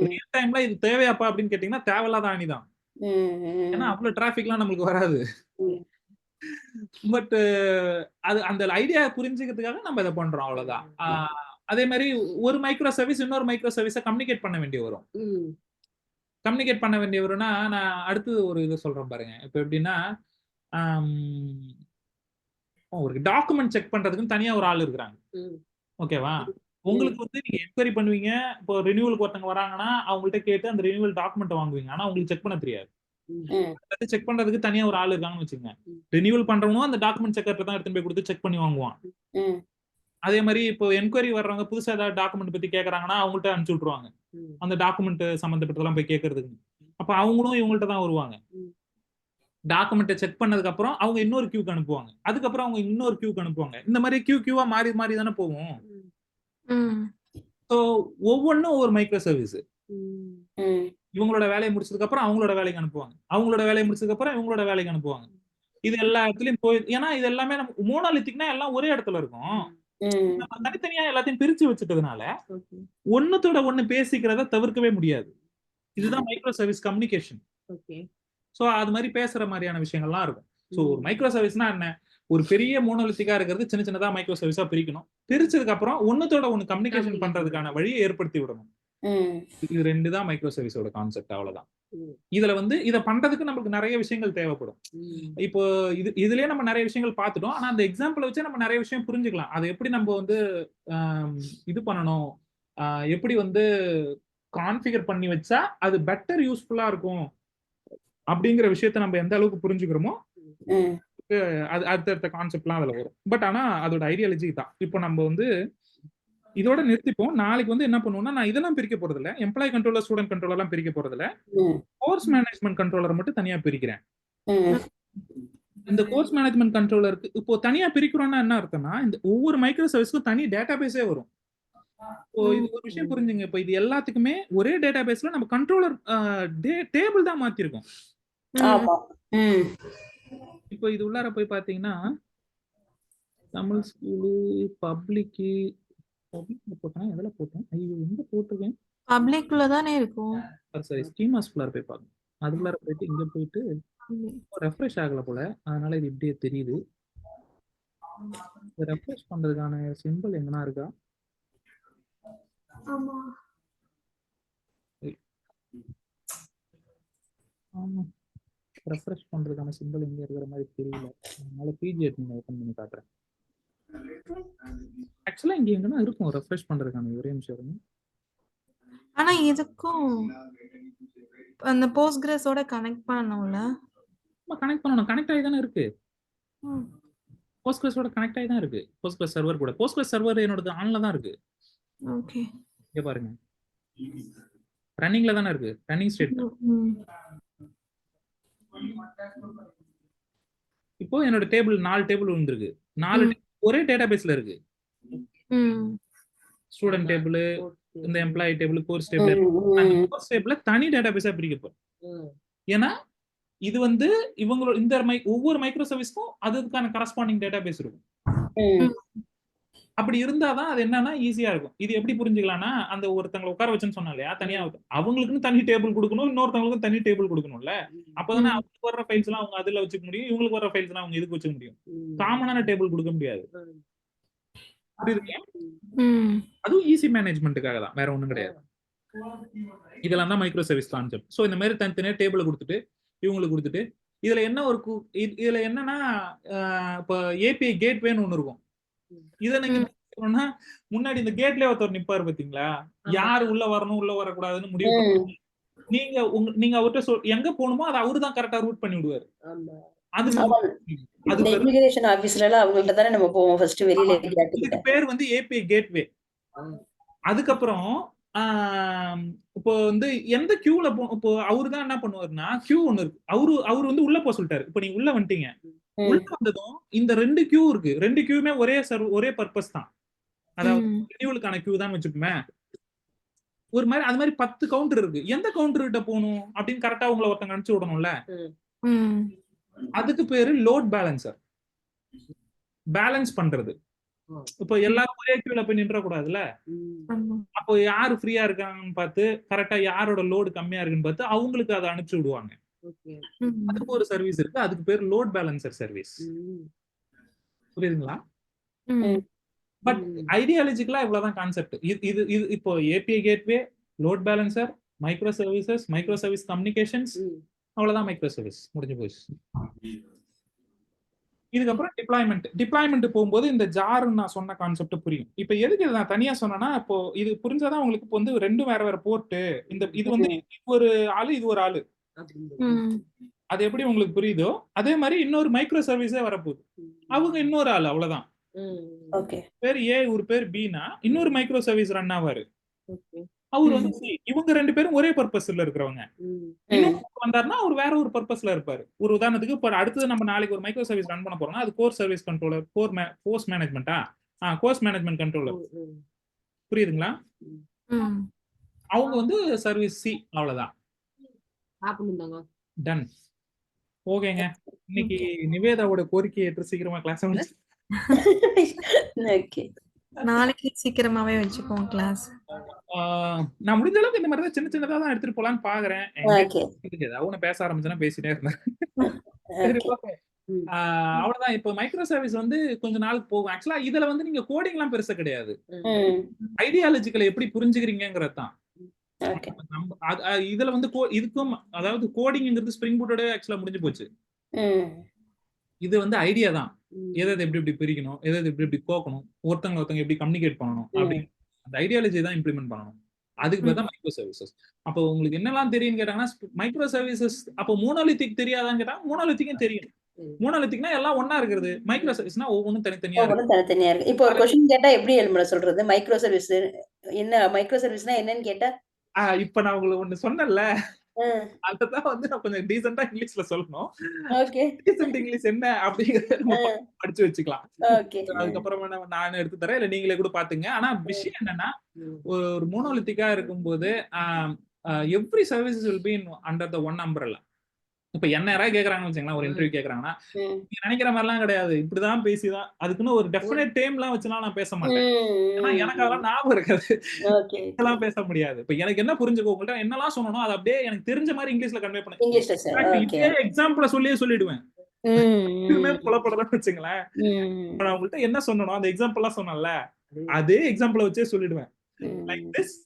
ரியல் டைம்ல இது தேவையாப்பா அப்படின்னு கேட்டீங்கன்னா தேவையில்லாத ஆணிதான். ஏன்னா அவ்வளவு டிராபிக்லாம் நம்மளுக்கு வராது. பட் அது அந்த ஐடியா புரிஞ்சுக்கிறதுக்காக நம்ம இதை பண்றோம், அவ்வளவுதான். அதே மாதிரி ஒரு மைக்ரோ சர்வீஸ் இன்னொரு மைக்ரோ சர்வீஸை கம்யூனிகேட் பண்ண வேண்டிய வரும். கம்யூனிகேட் பண்ண வேண்டிய வரும்னா நான் அடுத்து ஒரு இது சொல்றேன் பாருங்க. இப்போ எப்படின்னா ஒரு டாக்குமெண்ட் செக் பண்றதுக்கு தனியா ஒரு ஆள் இருக்கிறாங்க, ஓகேவா. உங்களுக்கு வந்து நீங்க என்கொயரி பண்ணுவீங்க. இப்போ ரினியூவலுக்கு ஒருத்தவங்க வராங்கன்னா அவங்கள்ட்ட கேட்டு அந்த ரினியூவல் டாக்குமெண்ட் வாங்குவீங்க. ஆனா உங்களுக்கு செக் பண்ண தெரியாது. செக் பண்றதுக்கு தனியா ஒரு ஆள் இருக்காங்கன்னு வச்சுக்கோங்க. ரினியூவல் பண்றவனும் அந்த டாக்குமெண்ட் செக்கர்ட்ட தான் எடுத்து போய் கொடுத்து செக் பண்ணி வாங்குவான். அதே மாதிரி இப்போ என்கொயரி வர்றவங்க புதுசா ஏதாவது டாக்குமெண்ட் பத்தி கேக்குறாங்கன்னா அவங்கள்ட்ட அனுப்பிச்சு விட்டுருவாங்க, அந்த டாக்குமெண்ட் சம்பந்தப்பட்டதெல்லாம் போய் கேட்கறதுக்கு. அப்ப அவங்களும் இவங்கள்ட்ட தான் வருவாங்க. டாக்குமெண்ட்டை செக் பண்ணதுக்கு அப்புறம் அவங்க இன்னொரு கியூக்கு அனுப்புவாங்க, அதுக்கப்புறம் அவங்க இன்னொரு கியூக்கு அனுப்புவாங்க. இந்த மாதிரி கியூவா மாறி மாறி தானே போகும். ஸோ ஒவ்வொன்றும் ஒவ்வொரு மைக்ரோ சர்வீஸ். இவங்களோட வேலையை முடிச்சதுக்கு அப்புறம் அவங்களோட வேலைக்கு அனுப்புவாங்க, அவங்களோட வேலையை முடிச்சதுக்கு அப்புறம் இவங்களோட வேலைக்கு அனுப்புவாங்க. இது எல்லா இடத்துலயும் போய், ஏன்னா இது எல்லாமே நம்ம மோனோலித்திக்னா எல்லாம் ஒரே இடத்துல இருக்கும். ம். நம்ம தனித்தனியா எல்லாத்தையும் பிரிச்சு வச்சுட்டதுனால ஓகே ஒண்ணுத்தோட ஒண்ணு பேசிக்கிறத தவிர்க்கவே முடியாது. இதுதான் micro service communication. Okay so அது மாதிரி பேசுற மாதிரியான விஷயங்கள்லாம் இருக்கும். சோ ஒரு மைக்ரோ சர்வீஸ்னா என்ன, ஒரு பெரிய மோனோலித்திக்கா இருக்கிறது சின்ன சின்னதா மைக்ரோ சர்வீஸா பிரிக்கணும். பிரிச்சதுக்கு அப்புறம் ஒண்ணுத்தோட ஒண்ணு கம்யூனிகேஷன் பண்றதுக்கான வழியை ஏற்படுத்தி விடணும். ம். இது 2 தான் மைக்ரோ சர்வீஸோட கான்செப்ட், அவ்வளவுதான். ம். இதுல வந்து இத பண்றதுக்கு நமக்கு நிறைய விஷயங்கள் தேவைப்படும். இப்போ இதுலயே நம்ம நிறைய விஷயங்கள் பார்த்துட்டோம். ஆனா அந்த எக்ஸாம்பிள் வச்சு நம்ம நிறைய விஷயம் புரிஞ்சுக்கலாம். அதை எப்படி நம்ம வந்து இது பண்ணணும், எப்படி வந்து கான்ஃபிகர் பண்ணி வச்சா அது பெட்டர் யூஸ்ஃபுல்லா இருக்கும் அப்படிங்கிற விஷயத்த நம்ம எந்த அளவுக்கு புரிஞ்சுக்கிறோமோ ம். அது அடுத்தடுத்த கான்செப்ட்லாம் அதுல வரும். பட் ஆனா அதோட ஐடியாலஜி தான். இப்போ நம்ம வந்து இதோட நிறுத்திப்போம். நாளைக்கு வந்து என்ன பண்ணுவோம்னா, நான் இதெல்லாம் பிரிக்க போறது இல்ல. எம்ப்ளாயி கண்ட்ரோலர், ஸ்டூடெண்ட் கண்ட்ரோலர் எல்லாம் பிரிக்க போறது இல்ல. ம். கோர்ஸ் மேனேஜ்மெண்ட் கண்ட்ரோலர் மட்டும் தனியா பிரிக்கிறேன். ம். இந்த கோர்ஸ் மேனேஜ்மெண்ட் கண்ட்ரோலருக்கு இப்போ தனியா பிரிக்கிறோம்னா என்ன அர்த்தம்னா, இந்த ஒவ்வொரு மைக்ரோ சர்வீஸ்க்கும் தனி டேட்டாபேஸே வரும். இப்போ இது ஒரு விஷயம் புரிஞ்சுங்க. இப்போ இது எல்லாத்துக்குமே ஒரே டேட்டாபேஸ்ல நம்ம கண்ட்ரோலர் டேபிள் தான் மாத்திருக்கோம். ஆமா. ம். இப்போ இது உள்ளார போய் பாத்தீங்கன்னா, தமிழ் ஸ்கூலு, பப்ளிக்கு போட்டேன். எதுல போட்டேன்? ஐயோ, எங்க போட்டிருக்கேன்? பப்ளிக்குள்ள தானே இருக்கும். சரி, ஸ்கீமாஸ்குள்ளார போய் பாருங்க. அதுக்குள்ளார போயிட்டு இங்க போயிட்டு ரெஃப்ரெஷ் ஆகல போல, அதனால இது இப்படியே தெரியுது. ரெஃப்ரெஷ் பண்றதுக்கான சிம்பிள் எங்கனா இருக்கா? ஆமா, ரெஃப்ரெஷ் பண்றதுக்கான சிம்பிள் எங்க இருக்கிற மாதிரி தெரியல. அதனால பிஜி அட்மின் ஓபன் பண்ணி காட்டுறேன். ஆக்சுவலா இங்க எங்கனா இருக்கும் ரெஃப்ரெஷ் பண்றதுக்கான, ஒரே நிமிஷம் இருங்க. ஆனா இதுக்கும் அந்த போஸ்ட்கிரஸோட கனெக்ட் பண்ணணும்ல. கனெக்ட் பண்ணணும். கனெக்ட் ஆகி தானே இருக்கு. ம். போஸ்ட்கிரஸோட கனெக்ட் ஆகி தான் இருக்கு. போஸ்ட்கிரஸ் சர்வர் கூட. போஸ்ட்கிரஸ் சர்வர் என்னோட ஆன்ல தான் இருக்கு. ஓகே. இங்க பாருங்க, ரன்னிங்ல தானே இருக்கு. Running state. ம். இப்போ என்னோட டேபிள் 4 டேபிள் வந்திருக்கு. 4 ஒரே டேட்டாபேஸ்ல இருக்கு. ம். ஸ்டூடெண்ட் டேபிள், இந்த எம்ப்ளாயி டேபிள், கோர்ஸ் டேபிள். அந்த கோர்ஸ் டேபிள்ல தனி டேட்டாபேஸா பிரிக்க போறோம். ஏன்னா இது வந்து இவங்களோட இந்த ஒவ்வொரு மைக்ரோ சர்வீஸ்க்கும் அதுக்கான கரஸ்பாண்டிங் டேட்டாபேஸ் இருக்கும். அப்படி இருந்தாதான் அது என்னன்னா ஈஸியா இருக்கும். இது எப்படி புரிஞ்சுக்கலாம்னா, அந்த ஒருத்தங்களை உட்கார வச்சுன்னு சொன்னா இல்லையா, தனியா அவங்களுக்குன்னு தனி டேபிள் கொடுக்கணும், இன்னொருத்தவங்களுக்கும் தனி டேபிள் கொடுக்கணும்ல. அப்பதானே அவங்களுக்கு வர்ற ஃபைல்ஸ் எல்லாம் அவங்க அதுல வச்சுக்க முடியும், இவங்களுக்கு வர்ற ஃபைல்ஸ் எல்லாம் அவங்க இதுக்கு வச்சுக்க முடியும். காமனான டேபிள் கொடுக்க முடியாது. புரியுதுங்க? அதுவும் ஈஸி மேனேஜ்மெண்ட்டுக்காக தான், வேற ஒண்ணும் கிடையாது. இதெல்லாம் தான் மைக்ரோ சர்வீஸ் கான்செப்ட். சோ இந்த மாதிரி தனித்தனியா டேபிள் கொடுத்துட்டு இவங்களுக்கு கொடுத்துட்டு இதுல என்ன ஒரு இதுல என்னன்னா, இப்போ ஏபிஐ கேட்வேன்னு ஒண்ணு இருக்கும். இதை நீங்க முன்னாடி இந்த கேட்லயே ஒருத்தர் நிப்பாரு பாத்தீங்களா, யாரு உள்ள வரணும் உள்ள வரக்கூடாதுன்னு முடிவு பண்ணுவாங்க. நீங்க அவர்கிட்ட எங்க போகணுமோ அதை அவரு தான் கரெக்டா ரூட் பண்ணி விடுவாரு. அது இமிகிரேஷன் ஆபீஸ்ல எல்லாம் அவங்கள்ட்ட தானே நம்ம போவோம் ஃபர்ஸ்ட் வெளியில. இதுக்கு பேர் வந்து ஏபிஐ கேட்வே. அதுக்கப்புறம் இப்போ வந்து எந்த கியூல இப்போ அவரு தான் என்ன பண்ணுவாருன்னா, கியூ ஒண்ணு இருக்கு, அவரு வந்து உள்ள போக சொல்லிட்டாரு. இப்போ நீங்க உள்ள வந்துட்டீங்க, உள்ள வந்ததும் இந்த 2 கியூ இருக்கு. 2 கியூமே ஒரே பர்பஸ் தான். அதாவது ரினியூவலுக்கான கியூ தான் வச்சுப்போமே. ஒரு மாதிரி அது மாதிரி 10 கவுண்டர் இருக்கு. எந்த கவுண்டர் கிட்ட போகணும் அப்படின்னு கரெக்டா உங்களை ஒருத்தங்க அனுப்பிச்சு விடணும்ல. அதுக்கு பேரு லோட் பேலன்சர். பேலன்ஸ் பண்றது. இப்போ எல்லாரும் ஒரே கியூல போய் நின்ற கூடாதுல்ல. அப்போ யாரு ஃப்ரீயா இருக்காங்கன்னு பார்த்து கரெக்டா யாரோட லோடு கம்மியா இருக்குன்னு பார்த்து அவங்களுக்கு அதை அனுப்பிச்சு விடுவாங்க. அதுக்கு ஒரு சர்வீஸ் இருக்கு, அதுக்கு பேர் லோட் பேலன்சர் சர்வீஸ். புரியுதுங்களா? பட் ஐடியாலஜிக்கலா இவ்வளவுதான் கான்செப்ட். இது இப்போ API gateway, load balancer, micro service communications, அவ்வளவுதான் மைக்ரோ சர்வீஸ் முடிஞ்சு போச்சு. இதுக்கப்புறம் டிப்ளாய்மெண்ட் போகும்போது இந்த ஜார்ன்னு நான் சொன்ன கான்செப்ட் புரியும். இப்போ எதுக்கு இதை நான் தனியா சொன்னேன்னா, இப்போ இது புரிஞ்சாதான் உங்களுக்கு இப்போ வந்து 2 வேற போர்ட்டு. இது வந்து ஒரு ஆளு, இது ஒரு ஆளு. அது எப்படி உங்களுக்கு புரியுதோ அதே மாதிரி இன்னொரு மைக்ரோ சர்வீஸே வரப்போகுது. அவங்க இன்னொரு ஆளு, அவ்வளவுதான். பேர் ஏ, ஒரு பேர் பினா, இன்னொரு மைக்ரோ சர்வீஸ் ரன் ஆவாரு. அவர் வந்து சி. இவங்க 2 பேரும் ஒரே பர்பஸ்ல இருக்கிறவங்க. வந்தாருன்னா அவர் வேற ஒரு பர்பஸ்ல இருப்பாரு. ஒரு உதாரணத்துக்கு இப்போ அடுத்தது நம்ம நாளைக்கு ஒரு மைக்ரோ சர்வீஸ் ரன் பண்ண போறோம்னா அது கோர் சர்வீஸ் கண்ட்ரோலர், கோர்ஸ் மேனேஜ்மெண்டா, கோர்ஸ் மேனேஜ்மெண்ட் கண்ட்ரோலர். புரியுதுங்களா? அவங்க வந்து சர்வீஸ் சி, அவ்வளவுதான். டன். ஓகேங்க, இன்னைக்கு நிவேதாவோட கோரிக்கையை ஏற்று சீக்கிரமா கிளாஸ் முடிச்சு. நாளைக்கு சீக்கிரமாவே வச்சுப்போம் கிளாஸ். நான் முடிஞ்ச அளவுக்கு இந்த மாதிரி தான் சின்ன சின்னதா தான் எடுத்துட்டு போலான்னு பாக்குறேன். எங்க ஓகே ஏதாவது ஒண்ணு பேச ஆரம்பிச்சேன்னா பேசிட்டே இருந்தேன். சரி ஓகே ஓகே. அவ்வளவுதான். இப்போ மைக்ரோ சர்வீஸ் வந்து கொஞ்ச நாளுக்கு போகும். ஆக்சுவலா இதுல வந்து நீங்க கோடிங் எல்லாம் பெருசா கிடையாது. ம் ஐடியாலஜிக்கலை எப்படி புரிஞ்சுக்கிறீங்கிறது தான். ஓகே இதுல வந்து இதுக்கும் அதாவது கோடிங்ங்கிறது ஸ்ப்ரிங் பூட்டோட ஆக்சுவலா முடிஞ்சு போச்சு. ம் இது வந்து ஐடியா தான். எதை எப்படி பிரிக்கணும், எதை எப்படி கோக்கணும், ஒருத்தங்க எப்படி கம்யூனிகேட் பண்ணணும் அப்படின்னு அந்த ஐடியாலஜி தான் இம்ப்ளிமெண்ட் பண்ணணும். அதுக்கு பேர் தான் மைக்ரோ சர்வீசஸ். அப்போ உங்களுக்கு என்னெல்லாம் தெரியும்னு கேட்டாங்கன்னா மைக்ரோ சர்வீசஸ் அப்போ மோனோலித்திக் தெரியாதான்னு கேட்டா மோனோலித்திக்கும் தெரியும். மோனோலித்திக்னா எல்லாம் ஒண்ணா இருக்கிறது. மைக்ரோ சர்வீஸ்னா ஒவ்வொன்றும் தனித்தனியா இருக்கு. ஒவ்வொன்றும் தனித்தனியா இருக்கு. இப்போ ஒரு கொஸ்டின் கேட்டா எப்படி எழுமல சொல்றது? மைக்ரோ சர்வீஸ் என்ன மைக்ரோ சர்வீஸ்னா என்னன்னு கேட்டா இப்ப நான் உங்களுக்கு ஒண்ணு சொன்னேன்ல, ம் அதுதான் வந்து நான் கொஞ்சம் டீசென்ட்டா இங்கிலீஷ்ல சொல்லணும். ஓகே டீசென்ட் இங்கிலீஷ் என்ன அப்படிங்கறத நம்ம படிச்சு வச்சுக்கலாம். ஓகே அதுக்கப்புறமா நான் எடுத்து தரேன், இல்ல நீங்களே கூட பாத்துங்க. ஆனா விஷயம் என்னன்னா ஒரு மோனோலித்திக்கா இருக்கும்போது every services will be under the one umbrella. இப்ப என்ன யாராவது கேக்குறாங்கன்னு வச்சுங்களேன், ஒரு இன்டர்வியூ கேக்குறாங்கன்னா நீங்க நினைக்கிற மாதிரிலாம் கிடையாது. இப்படிதான் பேசிதான் அதுக்குன்னு ஒரு டெஃபினட் டைம் எல்லாம் வச்சுலாம் நான் பேச மாட்டேன். ஏன்னா எனக்கு அதெல்லாம் ஞாபகம் இருக்காது. ஓகே இதெல்லாம் பேச முடியாது. இப்ப எனக்கு என்ன புரிஞ்சுக்கோ, உங்கள்ட்ட என்னெல்லாம் சொன்னனோ அது அப்படியே எனக்கு தெரிஞ்ச மாதிரி இங்கிலீஷ்ல கன்வே பண்ணேன். இங்கிலீஷ்ல சார் ஓகே இதே எக்ஸாம்பிள சொல்லிடுவேன். இதுமே புலப்படலன்னு வச்சுங்களேன். இப்ப நான் உங்கள்ட்ட என்ன சொன்னனோ அந்த எக்ஸாம்பிள்லாம் சொன்னேன்ல, அதே எக்ஸாம்பிள வச்சே சொல்லிடுவேன். Like this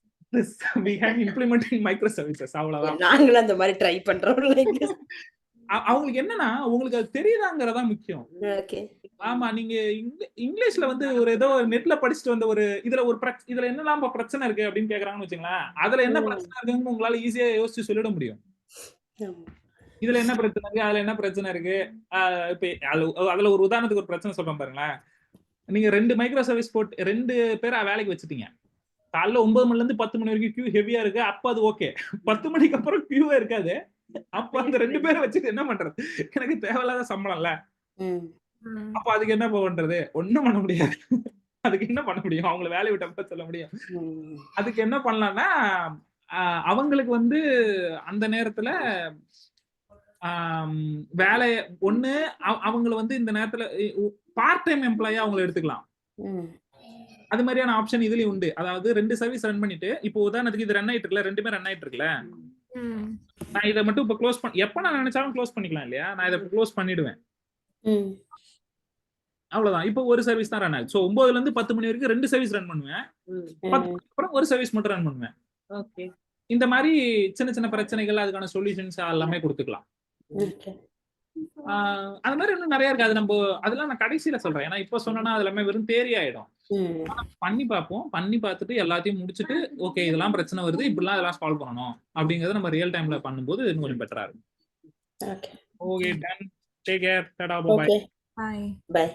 we have implementing micro services. அவ்வளவுதான். நாங்களும் அந்த மாதிரி ட்ரை பண்றோம் லைக் திஸ் அவங்களுக்கு என்னன்னா உங்களுக்கு அது தெரியுதாங்கறதா முக்கியம். ஓகே ஆமா, நீங்க இங்கிலீஷ்ல வந்து ஒரு ஏதோ நெட்ல படிச்சுட்டு வந்த ஒரு இதுல என்னலாம் பிரச்சனை இருக்கு அப்படின்னு கேக்குறாங்கன்னு வச்சுங்களேன், அதுல என்ன பிரச்சனை இருக்குன்னு உங்களால ஈஸியா யோசிச்சு சொல்லிட முடியும். இதுல என்ன பிரச்சனை இருக்கு, அதுல என்ன பிரச்சனை இருக்கு. இப்ப அதுல ஒரு உதாரணத்துக்கு ஒரு பிரச்சனை சொல்றேன் பாருங்களேன். நீங்க 2 மைக்ரோ சர்வீஸ் போட்டு 2 பேரை வேலைக்கு வச்சுட்டீங்க. காலைல 9 மணில இருந்து 10 மணி வரைக்கும் கியூ ஹெவியா இருக்கு. அப்ப அது ஓகே. 10 மணிக்கு அப்புறம் கியூவே இருக்காது. அப்ப அந்த 2 பேரை வச்சுட்டு என்ன பண்றது? எனக்கு தேவையில்லாத சம்பளம்ல. அப்ப அதுக்கு என்ன பண்றது? ஒண்ணும் பண்ண முடியாது. அதுக்கு என்ன பண்ண முடியும்? அவங்கள வேலைய விட்டு அப்ப சொல்ல முடியும். அதுக்கு என்ன பண்ணலாம்னா அவங்களுக்கு வந்து அந்த நேரத்துல வேலைய ஒண்ணு அவங்கள வந்து இந்த நேரத்துல பார்ட் டைம் எம்ப்ளாயா அவங்கள எடுத்துக்கலாம். அது மாதிரியான ஆப்ஷன் இதுலயும் உண்டு. அதாவது 2 சர்வீஸ் ரன் பண்ணிட்டு இப்போ உதாரணத்துக்கு இது ரன் ஆயிட்டு இருக்குல்ல, 2மே ரன் ஆயிட்டு இருக்குல்ல, நான் இதை மட்டும் இப்ப க்ளோஸ் எப்ப நான் நினைச்சாலும் க்ளோஸ் பண்ணிக்கலாம் இல்லையா? நான் இதை க்ளோஸ் பண்ணிடுவேன். அவ்வளவுதான். இப்போ ஒரு சர்வீஸ் தான் ரன் ஆகுது. சோ 9ல இருந்து 10 மணி வரைக்கும் 2 சர்வீஸ் ரன் பண்ணுவேன். 10 மணிக்கு அப்புறம் ஒரு சர்வீஸ் மட்டும் ரன் பண்ணுவேன். ஓகே இந்த மாதிரி சின்ன சின்ன பிரச்சனைகள் அதுக்கான சொல்யூஷன்ஸ் எல்லாமே கொடுத்துக்கலாம். அது மாதிரி இன்னும் நிறைய இருக்கு. அது அதெல்லாம் நான் கடைசியில சொல்றேன். ஏன்னா இப்ப சொன்னா அது எல்லாமே வெறும் தேரி ஆயிடும். பண்ணி பார்ப்போம். பண்ணி பார்த்துட்டு எல்லாத்தையும் முடிச்சுட்டு ஓகே இதெல்லாம் பிரச்சனை வருது, இப்படிலாம் இதெல்லாம் சால்வ் பண்ணணும் அப்படிங்கறத நம்ம ரியல் டைம்ல பண்ணும்போது இன்னும் கொஞ்சம் பெட்டரா இருக்கும். Okay done. Take care. Tata bye. Bye. By.